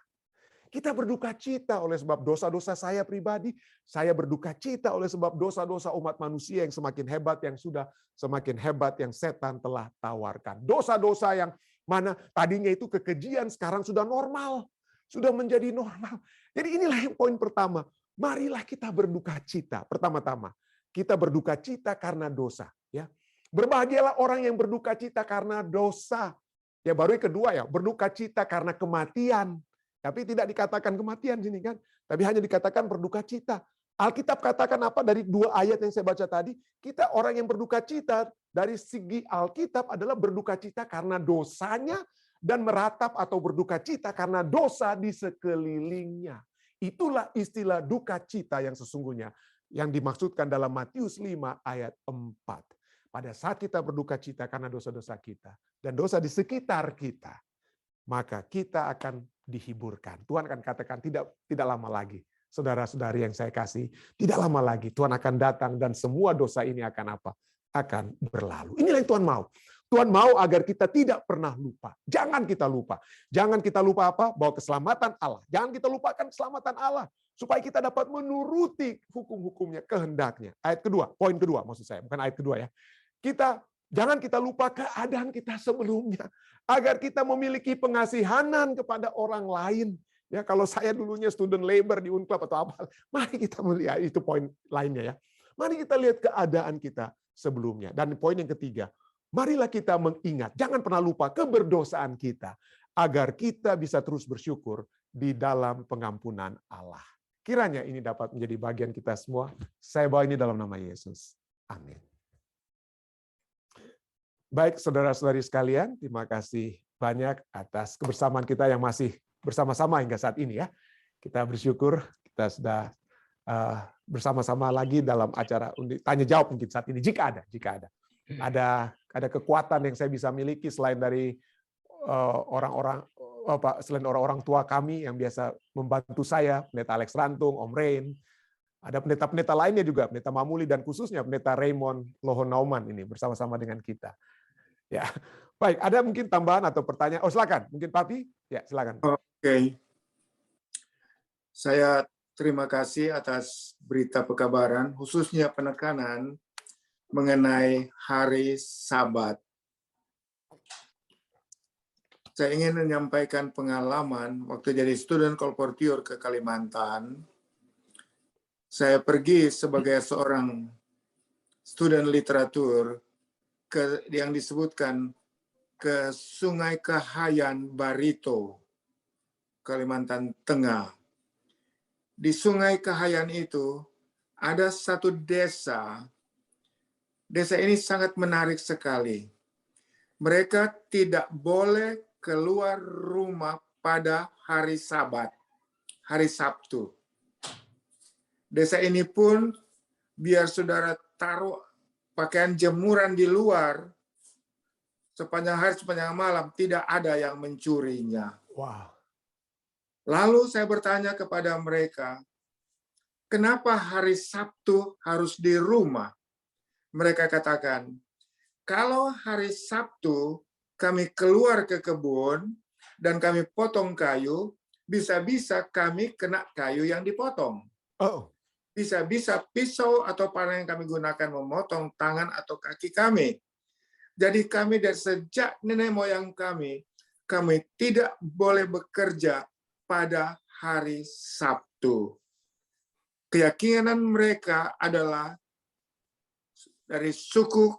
Kita berduka cita oleh sebab dosa-dosa saya pribadi, saya berduka cita oleh sebab dosa-dosa umat manusia yang semakin hebat, yang sudah semakin hebat, yang setan telah tawarkan. Dosa-dosa yang mana tadinya itu kekejian, sekarang sudah normal, sudah menjadi normal. Jadi inilah yang poin pertama. Marilah kita berduka cita. Pertama-tama, kita berduka cita karena dosa. Ya, berbahagialah orang yang berduka cita karena dosa. Ya, baru yang kedua ya, berduka cita karena kematian. Tapi tidak dikatakan kematian sini kan, tapi hanya dikatakan berduka cita. Alkitab katakan apa dari 2 ayat yang saya baca tadi? Kita orang yang berduka cita dari segi Alkitab adalah berduka cita karena dosanya dan meratap atau berduka cita karena dosa di sekelilingnya. Itulah istilah duka cita yang sesungguhnya yang dimaksudkan dalam Matius 5 ayat 4. Pada saat kita berduka cita karena dosa-dosa kita dan dosa di sekitar kita, maka kita akan dihiburkan. Tuhan akan katakan tidak lama lagi. Saudara-saudari yang saya kasih, tidak lama lagi Tuhan akan datang dan semua dosa ini akan apa? Akan berlalu. Inilah yang Tuhan mau. Tuhan mau agar kita tidak pernah lupa. Jangan kita lupa. Jangan kita lupa apa? Bahwa keselamatan Allah. Jangan kita lupakan keselamatan Allah. Supaya kita dapat menuruti hukum-hukumnya, kehendaknya. Ayat kedua, poin kedua maksud saya. Bukan ayat kedua ya. Jangan kita lupa keadaan kita sebelumnya. Agar kita memiliki pengasihanan kepada orang lain. Ya, kalau saya dulunya student labor di Unclub atau apa, mari kita melihat itu poin lainnya ya. Mari kita lihat keadaan kita sebelumnya. Dan poin yang ketiga, marilah kita mengingat, jangan pernah lupa keberdosaan kita agar kita bisa terus bersyukur di dalam pengampunan Allah. Kiranya ini dapat menjadi bagian kita semua. Saya bawa ini dalam nama Yesus. Amin. Baik, saudara-saudari sekalian, terima kasih banyak atas kebersamaan kita yang masih bersama-sama hingga saat ini ya. Kita bersyukur kita sudah bersama-sama lagi dalam acara tanya jawab mungkin saat ini jika ada kekuatan yang saya bisa miliki selain dari selain orang-orang tua kami yang biasa membantu saya, Pendeta Alex Rantung, Om Rain, ada pendeta-pendeta lainnya juga, Pendeta Mamuli dan khususnya Pendeta Raymond Lohonauman ini bersama-sama dengan kita. Ya, baik. Ada mungkin tambahan atau pertanyaan? Oh, silakan. Mungkin Papi? Ya, silakan. Oke. Saya terima kasih atas berita pekabaran, khususnya penekanan mengenai hari Sabat. Saya ingin menyampaikan pengalaman waktu jadi student kolportior ke Kalimantan. Saya pergi sebagai seorang student literatur yang disebutkan ke Sungai Kahayan Barito, Kalimantan Tengah. Di Sungai Kahayan itu ada satu desa. Desa ini sangat menarik sekali. Mereka tidak boleh keluar rumah pada hari Sabat. hari Sabtu. Desa ini pun biar saudara taruh pakaian jemuran di luar sepanjang hari, sepanjang malam, tidak ada yang mencurinya. Wow. Lalu saya bertanya kepada mereka, kenapa hari Sabtu harus di rumah? Mereka katakan, kalau hari Sabtu kami keluar ke kebun dan kami potong kayu, bisa-bisa kami kena kayu yang dipotong. Oh. Bisa-bisa pisau atau panah yang kami gunakan memotong tangan atau kaki kami. Jadi kami dari sejak nenek moyang kami tidak boleh bekerja pada hari Sabtu. Keyakinan mereka adalah dari suku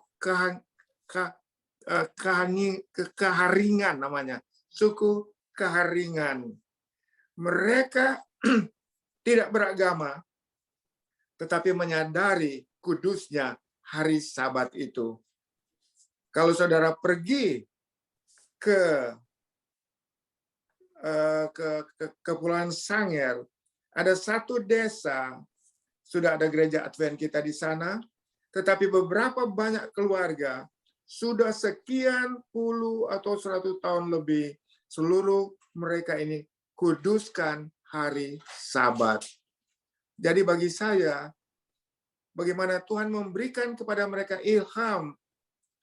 Keharingan namanya. Suku Keharingan. Mereka tidak beragama, tetapi menyadari kudusnya hari Sabat itu. Kalau saudara pergi ke Kepulauan Sangir, ada satu desa, sudah ada gereja Advent kita di sana, tetapi beberapa banyak keluarga sudah sekian puluh atau 100 tahun lebih, seluruh mereka ini kuduskan hari Sabat. Jadi bagi saya, bagaimana Tuhan memberikan kepada mereka ilham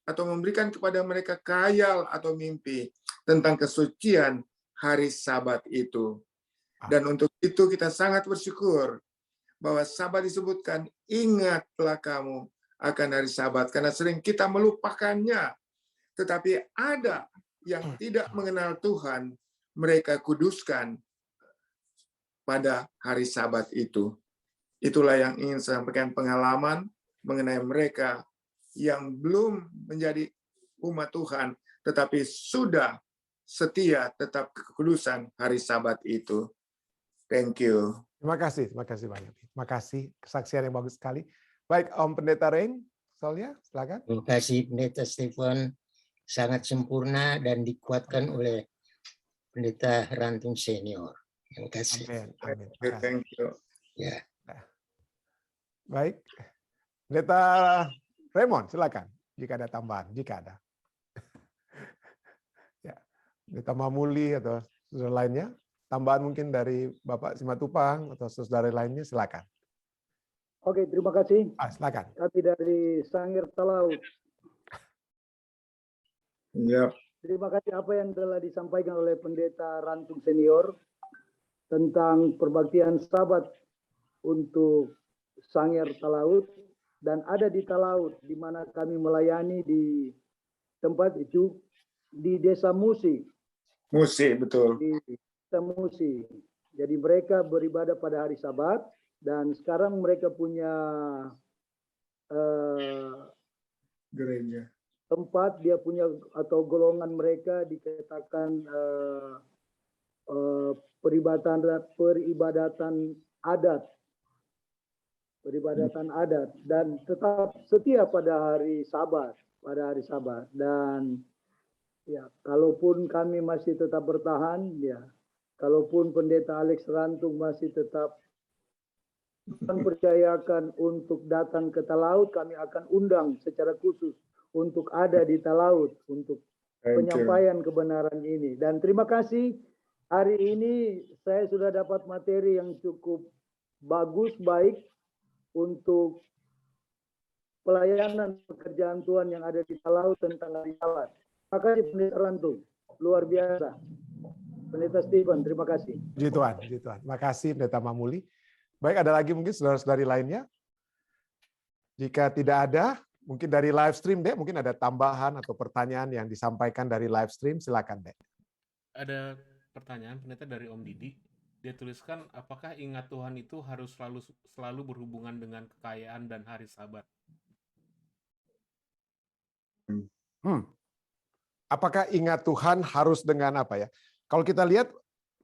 atau memberikan kepada mereka khayal atau mimpi tentang kesucian hari Sabat itu. Dan untuk itu kita sangat bersyukur bahwa Sabat disebutkan, ingatlah kamu akan hari Sabat, karena sering kita melupakannya. Tetapi ada yang tidak mengenal Tuhan, mereka kuduskan pada hari Sabat itu. Itulah yang ingin saya sampaikan, pengalaman mengenai mereka yang belum menjadi umat Tuhan, tetapi sudah setia tetap kekudusan hari Sabat itu. Thank you. Terima kasih banyak. Terima kasih, kesaksian yang bagus sekali. Baik, Om Pendeta Reng, soalnya silakan. Terima kasih Pendeta Stephen, sangat sempurna dan dikuatkan oleh Pendeta Rantung Senior. Terima kasih. Amin. Thank you. Ya. Baik, Pendeta Raymond, silakan. Jika ada tambahan, jika ada. Ya, Pendeta Mamuli atau saudara lainnya, tambahan mungkin dari Bapak Simatupang atau saudara lainnya, silakan. Oke, terima kasih. Silakan. Kami dari Sangir Talaut. Ya. Terima kasih apa yang telah disampaikan oleh Pendeta Rantung Senior tentang perbaktian Sabat untuk Sangir Talaut, dan ada di Talaut di mana kami melayani di tempat itu di Desa Musi. Musi, betul. Di Desa Musi. Jadi mereka beribadah pada hari Sabat, dan sekarang mereka punya Gereja. tempat, dia punya atau golongan mereka dikatakan peribadatan adat. Peribadatan adat, dan tetap setia pada hari Sabat, dan ya, kalaupun kami masih tetap bertahan, ya, kalaupun Pendeta Alex Rantung masih tetap mempercayakan untuk datang ke Talaut, kami akan undang secara khusus untuk ada di Talaut untuk penyampaian kebenaran ini. Dan terima kasih, hari ini saya sudah dapat materi yang cukup bagus, baik untuk pelayanan pekerjaan Tuhan yang ada di Talaut tentang hari Sabat. Terima kasih Pendeta Rantung, luar biasa. Pendeta Stephen, terima kasih. Puji Tuhan. Terima kasih Pendeta Mamuli. Baik, ada lagi mungkin saudara-saudari lainnya? Jika tidak ada, mungkin dari live stream, Dek, mungkin ada tambahan atau pertanyaan yang disampaikan dari live stream, silakan, Dek. Ada pertanyaan Pendeta dari Om Didi. Dia tuliskan, apakah ingat Tuhan itu harus selalu berhubungan dengan kekayaan dan hari Sabat? Apakah ingat Tuhan harus dengan apa ya? Kalau kita lihat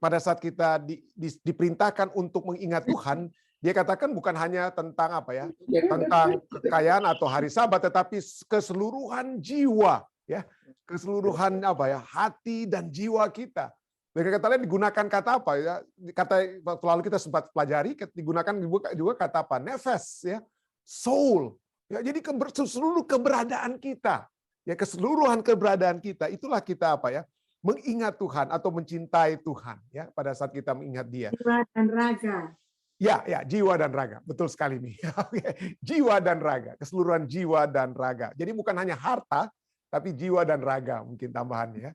pada saat kita diperintahkan untuk mengingat Tuhan, dia katakan bukan hanya tentang apa ya? Tentang kekayaan atau hari Sabat, tetapi keseluruhan jiwa, ya, keseluruhan apa ya? Hati dan jiwa kita. Dengan kata lain digunakan kata apa ya? Kata waktu lalu kita sempat pelajari digunakan juga kata apa? Nefes ya, soul. Ya, jadi seluruh keberadaan kita, ya keseluruhan keberadaan kita itulah kita apa ya? Mengingat Tuhan atau mencintai Tuhan ya pada saat kita mengingat Dia. Jiwa dan raga. Ya, jiwa dan raga. Betul sekali nih. Jiwa dan raga, keseluruhan jiwa dan raga. Jadi bukan hanya harta, tapi jiwa dan raga mungkin tambahannya ya.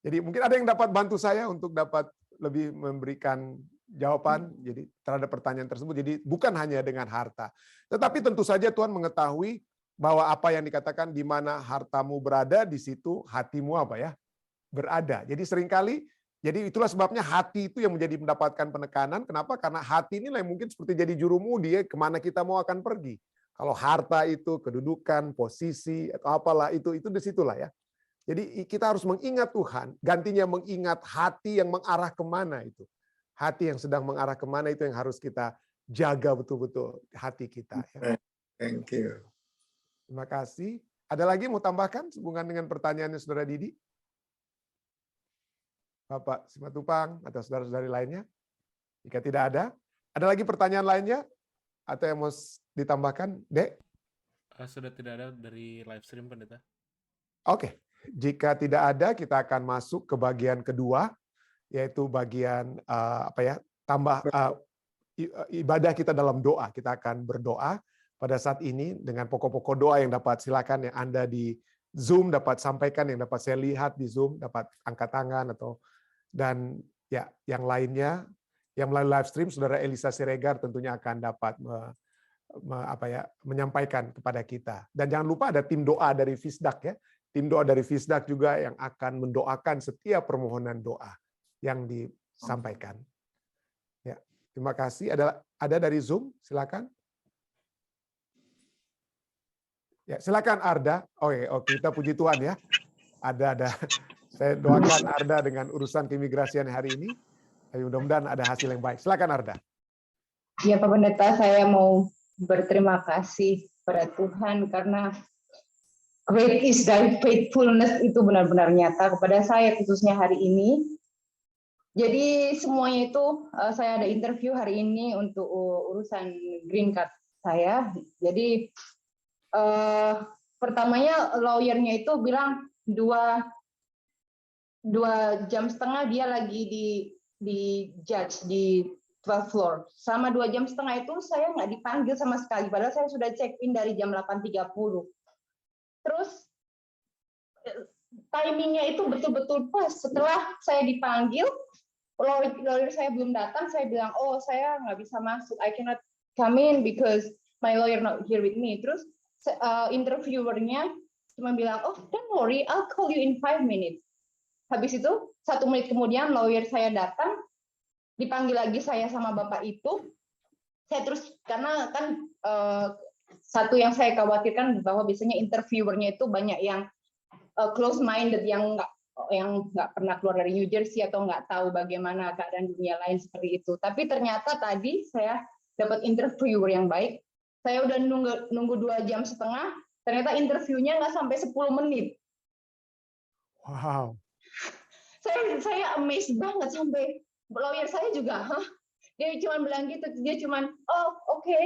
Jadi mungkin ada yang dapat bantu saya untuk dapat lebih memberikan jawaban jadi terhadap pertanyaan tersebut. Jadi bukan hanya dengan harta. Tetapi tentu saja Tuhan mengetahui bahwa apa yang dikatakan di mana hartamu berada, di situ hatimu apa ya? Berada. Jadi seringkali jadi itulah sebabnya hati itu yang menjadi mendapatkan penekanan. Kenapa? Karena hati inilah yang mungkin seperti jadi jurumudi ya, kemana kita mau akan pergi. Kalau harta itu kedudukan, posisi atau apalah itu di situlah ya. Jadi kita harus mengingat Tuhan, gantinya mengingat hati yang mengarah kemana itu. Hati yang sedang mengarah kemana itu yang harus kita jaga betul-betul hati kita. Ya. Thank you. Terima kasih. Ada lagi mau tambahkan hubungan dengan pertanyaannya Saudara Didi? Bapak Simatupang atau saudara-saudari lainnya? Jika tidak ada lagi pertanyaan lainnya? Atau yang mau ditambahkan, Dek? Sudah tidak ada dari live stream, Pendeta. Oke. Jika tidak ada, kita akan masuk ke bagian kedua, yaitu bagian ibadah kita dalam doa. Kita akan berdoa pada saat ini dengan pokok-pokok doa yang dapat silakan yang Anda di Zoom dapat sampaikan, yang dapat saya lihat di Zoom dapat angkat tangan dan ya yang lainnya yang melalui live stream Saudara Elisa Siregar tentunya akan dapat menyampaikan kepada kita. Dan jangan lupa ada tim doa dari Fisdak ya. Tim doa dari Fisdak juga yang akan mendoakan setiap permohonan doa yang disampaikan. Ya, terima kasih. Ada dari Zoom, silakan. Ya, silakan Arda. Oke, kita puji Tuhan ya. Ada. Saya doakan Arda dengan urusan keimigrasian hari ini. Mudah-mudahan ada hasil yang baik. Silakan Arda. Ya Pak Pendeta, saya mau berterima kasih pada Tuhan karena great is thy faithfulness itu benar-benar nyata kepada saya khususnya hari ini. Jadi semuanya itu saya ada interview hari ini untuk urusan green card saya. Jadi pertamanya lawyernya itu bilang 2 jam setengah dia lagi di judge di 12th floor. Selama 2 jam setengah itu saya nggak dipanggil sama sekali. Padahal saya sudah check in dari jam 8.30. Terus timingnya itu betul-betul pas. Setelah saya dipanggil, lawyer saya belum datang, saya bilang, oh saya nggak bisa masuk, I cannot come in because my lawyer not here with me. Terus interviewernya cuma bilang, oh don't worry, I'll call you in 5 minutes. Habis itu 1 menit kemudian lawyer saya datang, dipanggil lagi saya sama bapak itu. Saya terus karena kan satu yang saya khawatirkan bahwa biasanya interviewernya itu banyak yang close minded yang nggak pernah keluar dari New Jersey atau nggak tahu bagaimana keadaan dunia lain seperti itu. Tapi ternyata tadi saya dapat interviewer yang baik. Saya udah nunggu 2 jam setengah. Ternyata interviewnya nggak sampai 10 menit. Wow. Saya amazed banget sampai lawyer saya juga, dia cuma bilang gitu, dia cuma, oh oke,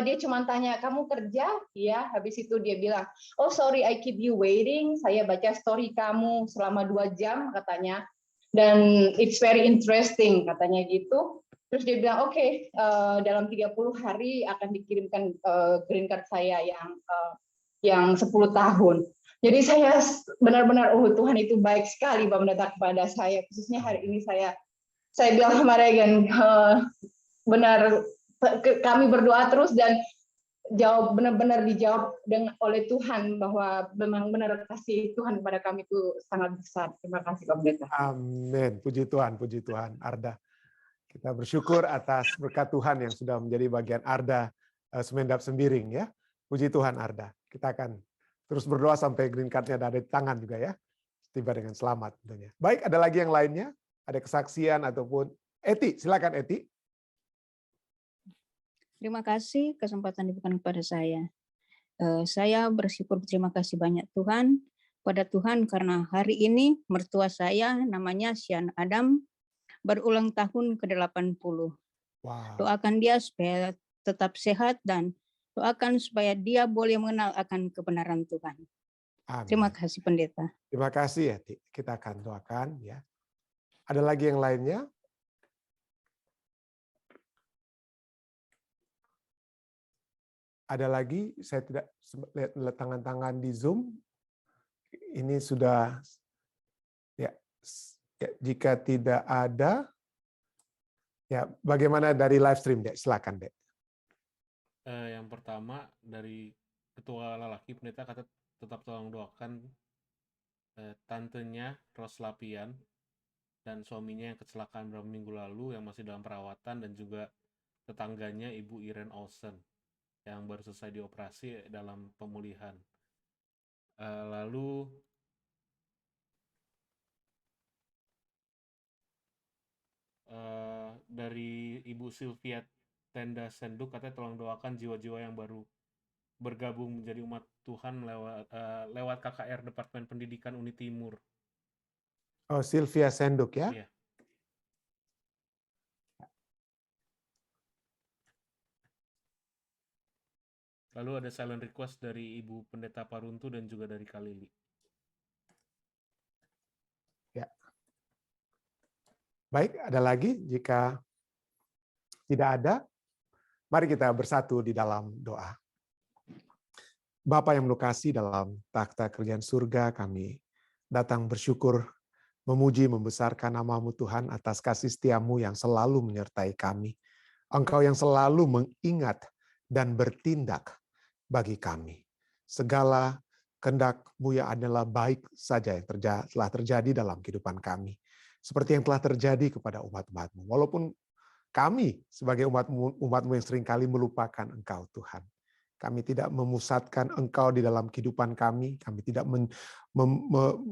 dia cuma tanya kamu kerja, ya, habis itu dia bilang, oh sorry I keep you waiting, saya baca story kamu selama 2 jam katanya, dan it's very interesting katanya gitu, terus dia bilang oke, dalam 30 hari akan dikirimkan green card saya yang 10 tahun. Jadi saya benar-benar, oh Tuhan itu baik sekali Pak Pendeta kepada saya, khususnya hari ini saya bilang sama Regan, benar kami berdoa terus dan benar-benar dijawab oleh Tuhan bahwa memang benar kasih Tuhan kepada kami itu sangat besar. Terima kasih Pak Pendeta. Amin. Puji Tuhan Arda. Kita bersyukur atas berkat Tuhan yang sudah menjadi bagian Arda Semendap Sembiring ya. Puji Tuhan Arda. Kita akan terus berdoa sampai green card-nya ada di tangan juga ya. Tiba dengan selamat tentunya. Baik, ada lagi yang lainnya? Ada kesaksian ataupun Eti, silakan Eti. Terima kasih kesempatan diberikan kepada saya. Saya berterima kasih banyak pada Tuhan karena hari ini mertua saya namanya Sian Adam berulang tahun ke-80. Wow. Doakan dia supaya tetap sehat dan doakan supaya dia boleh mengenal akan kebenaran Tuhan. Terima Amin. kasih Pendeta. Terima kasih ya, Ti. Kita akan doakan ya. Ada lagi yang lainnya? Ada lagi? Saya tidak lihat tangan-tangan di Zoom. Ini sudah ya, jika tidak ada, ya bagaimana dari live stream, Dek? Silakan, Dek. Yang pertama dari ketua lelaki pendeta kata tetap tolong doakan tantenya Ros Lapian dan suaminya yang kecelakaan beberapa minggu lalu yang masih dalam perawatan, dan juga tetangganya Ibu Irene Olsen yang baru selesai dioperasi dalam pemulihan. Lalu dari Ibu Sylvia Tenda Senduk katanya tolong doakan jiwa-jiwa yang baru bergabung menjadi umat Tuhan lewat KKR Departemen Pendidikan Uni Timur. Oh, Sylvia Senduk ya? Iya. Lalu ada silent request dari Ibu Pendeta Paruntu dan juga dari Kalili. Ya. Baik, ada lagi? Jika tidak ada, mari kita bersatu di dalam doa. Bapa yang melukasi dalam takhta kerajaan surga, kami datang bersyukur, memuji, membesarkan nama-Mu Tuhan atas kasih setia-Mu yang selalu menyertai kami. Engkau yang selalu mengingat dan bertindak bagi kami. Segala kehendak-Mu yang adalah baik saja yang telah terjadi dalam kehidupan kami. Seperti yang telah terjadi kepada umat-umat-Mu. Walaupun kami sebagai umat-Mu yang seringkali melupakan Engkau Tuhan. Kami tidak memusatkan Engkau di dalam kehidupan kami. Kami tidak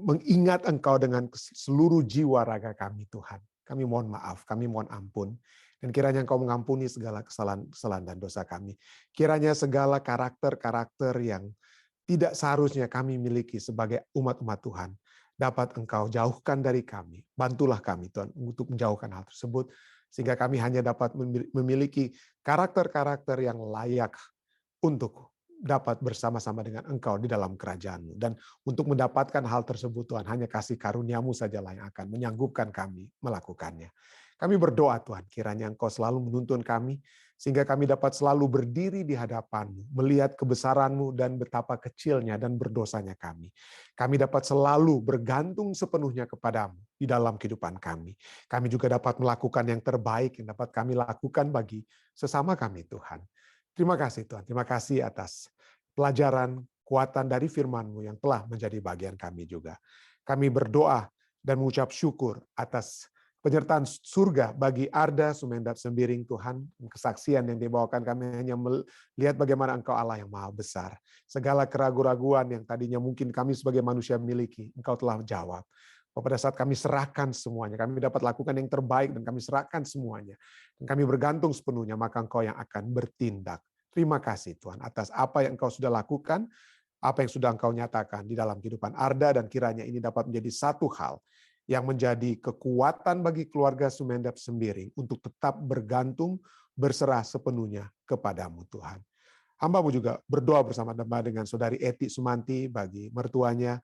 mengingat Engkau dengan seluruh jiwa raga kami, Tuhan. Kami mohon maaf, kami mohon ampun. Dan kiranya Engkau mengampuni segala kesalahan dan dosa kami. Kiranya segala karakter-karakter yang tidak seharusnya kami miliki sebagai umat-umat Tuhan dapat Engkau jauhkan dari kami. Bantulah kami, Tuhan, untuk menjauhkan hal tersebut. Sehingga kami hanya dapat memiliki karakter-karakter yang layak untuk dapat bersama-sama dengan Engkau di dalam kerajaan-Mu. Dan untuk mendapatkan hal tersebut, Tuhan, hanya kasih karunia-Mu sajalah yang akan menyanggupkan kami melakukannya. Kami berdoa, Tuhan, kiranya Engkau selalu menuntun kami, sehingga kami dapat selalu berdiri di hadapan-Mu, melihat kebesaran-Mu dan betapa kecilnya dan berdosanya kami. Kami dapat selalu bergantung sepenuhnya kepada-Mu di dalam kehidupan kami. Kami juga dapat melakukan yang terbaik yang dapat kami lakukan bagi sesama kami, Tuhan. Terima kasih Tuhan, terima kasih atas pelajaran kuatan dari firman-Mu yang telah menjadi bagian kami juga. Kami berdoa dan mengucap syukur atas penyertaan surga bagi Arda Sumendap Sembiring Tuhan. Kesaksian yang dibawakan kami hanya melihat bagaimana Engkau Allah yang maha besar. Segala keraguan-raguan yang tadinya mungkin kami sebagai manusia miliki, Engkau telah jawab. Pada saat kami serahkan semuanya, kami dapat lakukan yang terbaik dan kami serahkan semuanya. Dan kami bergantung sepenuhnya, maka Engkau yang akan bertindak. Terima kasih Tuhan atas apa yang Engkau sudah lakukan, apa yang sudah Engkau nyatakan di dalam kehidupan Arda, dan kiranya ini dapat menjadi satu hal yang menjadi kekuatan bagi keluarga Sumendap Sembiring untuk tetap bergantung, berserah sepenuhnya kepadamu Tuhan. Hamba-Mu juga berdoa bersama-sama dengan Saudari Eti Sumanti bagi mertuanya,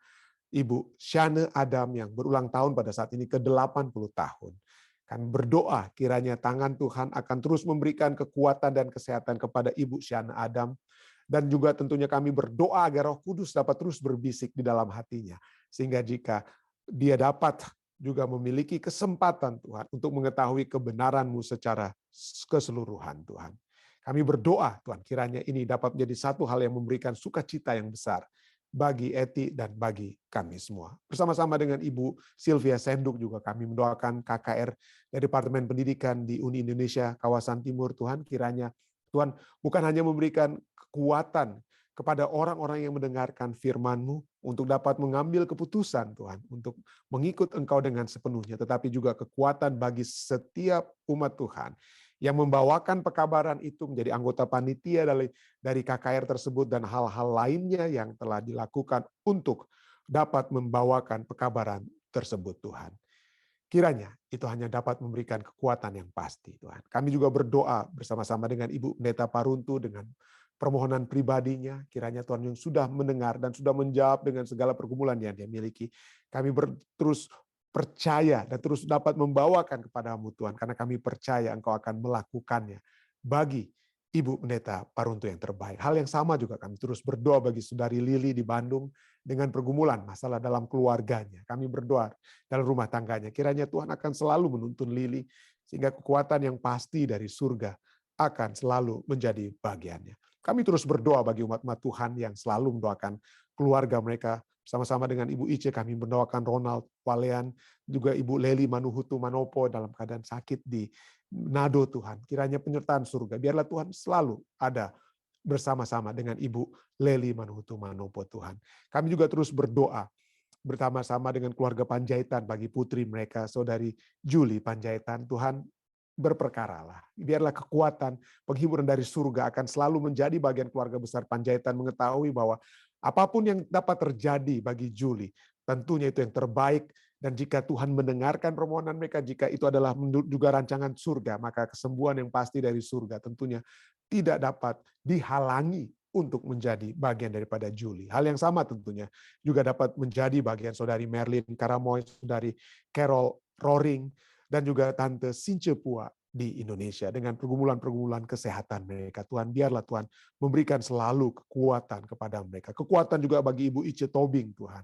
Ibu Shane Adam yang berulang tahun pada saat ini ke-80 tahun. Kami berdoa kiranya tangan Tuhan akan terus memberikan kekuatan dan kesehatan kepada Ibu Shane Adam. Dan juga tentunya kami berdoa agar Roh Kudus dapat terus berbisik di dalam hatinya. Sehingga jika dia dapat juga memiliki kesempatan Tuhan untuk mengetahui kebenaran-Mu secara keseluruhan Tuhan. Kami berdoa Tuhan kiranya ini dapat menjadi satu hal yang memberikan sukacita yang besar bagi Eti dan bagi kami semua. Bersama-sama dengan Ibu Sylvia Senduk juga kami mendoakan KKR dari Departemen Pendidikan di Uni Indonesia kawasan Timur Tuhan. Kiranya Tuhan bukan hanya memberikan kekuatan kepada orang-orang yang mendengarkan firman-Mu untuk dapat mengambil keputusan Tuhan, untuk mengikut Engkau dengan sepenuhnya, tetapi juga kekuatan bagi setiap umat Tuhan yang membawakan pekabaran itu menjadi anggota panitia dari KKR tersebut dan hal-hal lainnya yang telah dilakukan untuk dapat membawakan pekabaran tersebut Tuhan. Kiranya itu hanya dapat memberikan kekuatan yang pasti, Tuhan. Kami juga berdoa bersama-sama dengan Ibu Pendeta Paruntu dengan permohonan pribadinya. Kiranya Tuhan yang sudah mendengar dan sudah menjawab dengan segala pergumulan yang dia miliki. Kami terus percaya dan terus dapat membawakan kepadamu Tuhan, karena kami percaya Engkau akan melakukannya bagi Ibu Pendeta Paruntu yang terbaik. Hal yang sama juga kami terus berdoa bagi Saudari Lili di Bandung dengan pergumulan masalah dalam keluarganya. Kami berdoa dalam rumah tangganya. Kiranya Tuhan akan selalu menuntun Lili, sehingga kekuatan yang pasti dari surga akan selalu menjadi bagiannya. Kami terus berdoa bagi umat-umat Tuhan yang selalu mendoakan keluarga mereka. Sama-sama dengan Ibu Ice kami mendoakan Ronald Walean, juga Ibu Leli Manuhutu Manopo dalam keadaan sakit di Nado Tuhan. Kiranya penyertaan surga, biarlah Tuhan selalu ada bersama-sama dengan Ibu Leli Manuhutu Manopo Tuhan. Kami juga terus berdoa bersama-sama dengan keluarga Panjaitan bagi putri mereka, Saudari Julie Panjaitan. Tuhan, berperkaralah. Biarlah kekuatan penghiburan dari surga akan selalu menjadi bagian keluarga besar Panjaitan, mengetahui bahwa apapun yang dapat terjadi bagi Julie, tentunya itu yang terbaik. Dan jika Tuhan mendengarkan permohonan mereka, jika itu adalah juga rancangan surga, maka kesembuhan yang pasti dari surga tentunya tidak dapat dihalangi untuk menjadi bagian daripada Julie. Hal yang sama tentunya juga dapat menjadi bagian Saudari Merlin Karamoy, Saudari Carol Roring, dan juga Tante Since Pua di Indonesia dengan pergumulan-pergumulan kesehatan mereka. Tuhan, biarlah Tuhan memberikan selalu kekuatan kepada mereka. Kekuatan juga bagi Ibu Ice Tobing, Tuhan.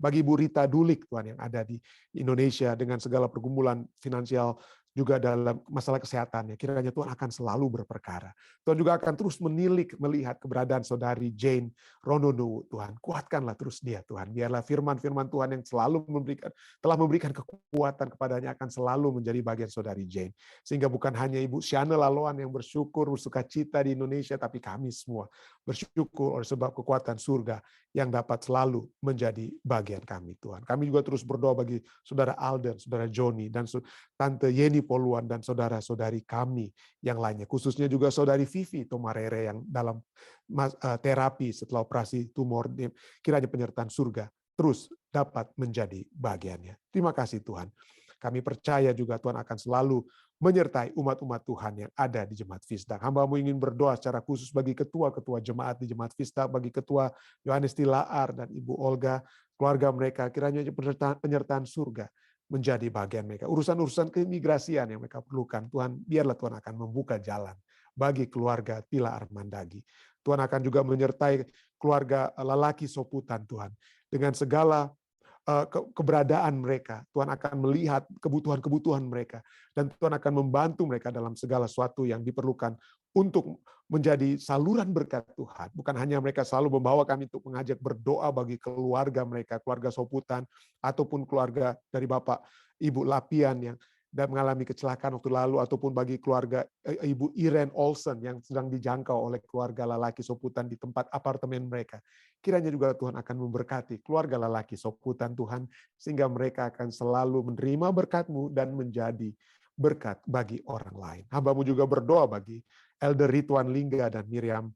Bagi Ibu Rita Dulik, Tuhan, yang ada di Indonesia dengan segala pergumulan finansial juga dalam masalah kesehatannya. Kiranya Tuhan akan selalu berperkara. Tuhan juga akan terus melihat keberadaan Saudari Jane Ronono, Tuhan. Kuatkanlah terus dia, Tuhan. Biarlah firman-firman Tuhan yang selalu telah memberikan kekuatan kepadanya akan selalu menjadi bagian Saudari Jane. Sehingga bukan hanya Ibu Shana Laloan yang bersyukur, bersuka cita di Indonesia, tapi kami semua bersyukur oleh sebab kekuatan surga yang dapat selalu menjadi bagian kami, Tuhan. Kami juga terus berdoa bagi Saudara Alden, Saudara Joni, dan Tante Yeni Poluan, dan saudara-saudari kami yang lainnya. Khususnya juga Saudari Vivi Tomarere yang dalam terapi setelah operasi tumor. Kiranya penyertaan surga terus dapat menjadi bagiannya. Terima kasih Tuhan. Kami percaya juga Tuhan akan selalu menyertai umat-umat Tuhan yang ada di Jemaat Fisdak. Hamba-Mu ingin berdoa secara khusus bagi ketua-ketua jemaat di Jemaat Fisdak, bagi Ketua Yohanes Tilaar dan Ibu Olga, keluarga mereka. Kiranya penyertaan surga menjadi bagian mereka. Urusan-urusan keimigrasian yang mereka perlukan, Tuhan, biarlah Tuhan akan membuka jalan bagi keluarga Tilaar Mandagi. Tuhan akan juga menyertai keluarga Lalaki Soputan, Tuhan. Dengan segala keberadaan mereka, Tuhan akan melihat kebutuhan-kebutuhan mereka, dan Tuhan akan membantu mereka dalam segala sesuatu yang diperlukan untuk menjadi saluran berkat Tuhan. Bukan hanya mereka selalu membawa kami untuk mengajak berdoa bagi keluarga mereka, keluarga Soputan, ataupun keluarga dari Bapak Ibu Lapian yang mengalami kecelakaan waktu lalu, ataupun bagi keluarga Ibu Irene Olsen yang sedang dijangkau oleh keluarga Lalaki Soputan di tempat apartemen mereka. Kiranya juga Tuhan akan memberkati keluarga Lalaki Soputan, Tuhan, sehingga mereka akan selalu menerima berkat-Mu dan menjadi berkat bagi orang lain. Hamba-Mu juga berdoa bagi Elder Ridwan Lingga dan Miriam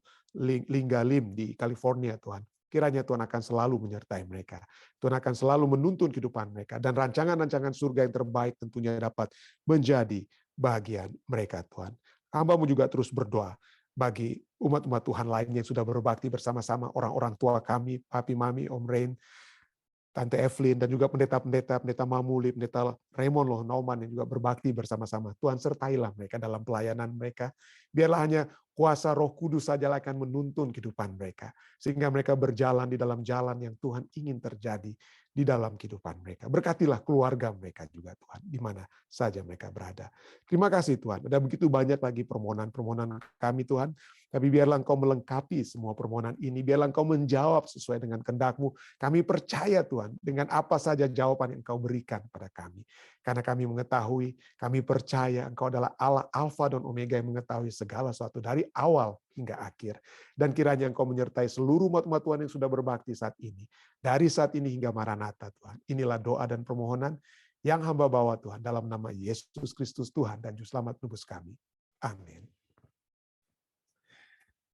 Lingga Lim di California, Tuhan. Kiranya Tuhan akan selalu menyertai mereka. Tuhan akan selalu menuntun kehidupan mereka. Dan rancangan-rancangan surga yang terbaik tentunya dapat menjadi bagian mereka, Tuhan. Hamba-Mu juga terus berdoa bagi umat-umat Tuhan lain yang sudah berbakti bersama-sama, orang-orang tua kami, Papi, Mami, Om Rain, Tante Evelyn, dan juga pendeta-pendeta, Pendeta Mamuli, Pendeta Raymond Loh Nauman yang juga berbakti bersama-sama. Tuhan sertailah mereka dalam pelayanan mereka. Biarlah hanya kuasa Roh Kudus saja akan menuntun kehidupan mereka, sehingga mereka berjalan di dalam jalan yang Tuhan ingin terjadi di dalam kehidupan mereka. Berkatilah keluarga mereka juga, Tuhan, di mana saja mereka berada. Terima kasih, Tuhan. Ada begitu banyak lagi permohonan-permohonan kami, Tuhan. Tapi biarlah Engkau melengkapi semua permohonan ini. Biarlah Engkau menjawab sesuai dengan kehendak-Mu. Kami percaya, Tuhan, dengan apa saja jawaban yang Engkau berikan pada kami. Karena kami mengetahui, kami percaya Engkau adalah Allah Alfa dan Omega yang mengetahui segala sesuatu dari awal hingga akhir. Dan kiranya Engkau menyertai seluruh umat-umat Tuhan yang sudah berbakti saat ini. Dari saat ini hingga Maranatha, Tuhan. Inilah doa dan permohonan yang hamba bawa, Tuhan, dalam nama Yesus Kristus Tuhan dan Juru Selamat nebus kami. Amin.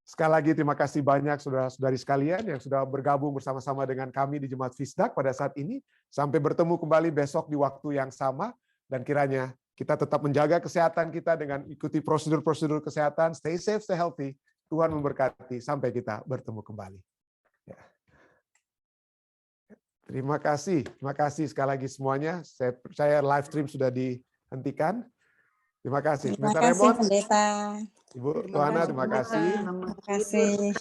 Sekali lagi terima kasih banyak saudara-saudari sekalian yang sudah bergabung bersama-sama dengan kami di Jemaat Fisdak pada saat ini. Sampai bertemu kembali besok di waktu yang sama. Dan kiranya kita tetap menjaga kesehatan kita dengan ikuti prosedur-prosedur kesehatan. Stay safe, stay healthy. Tuhan memberkati sampai kita bertemu kembali. Ya. Terima kasih sekali lagi semuanya. Saya percaya live stream sudah dihentikan. Terima kasih. Terima kasih, Pendeta. Ibu Tuana, terima kasih. Terima kasih.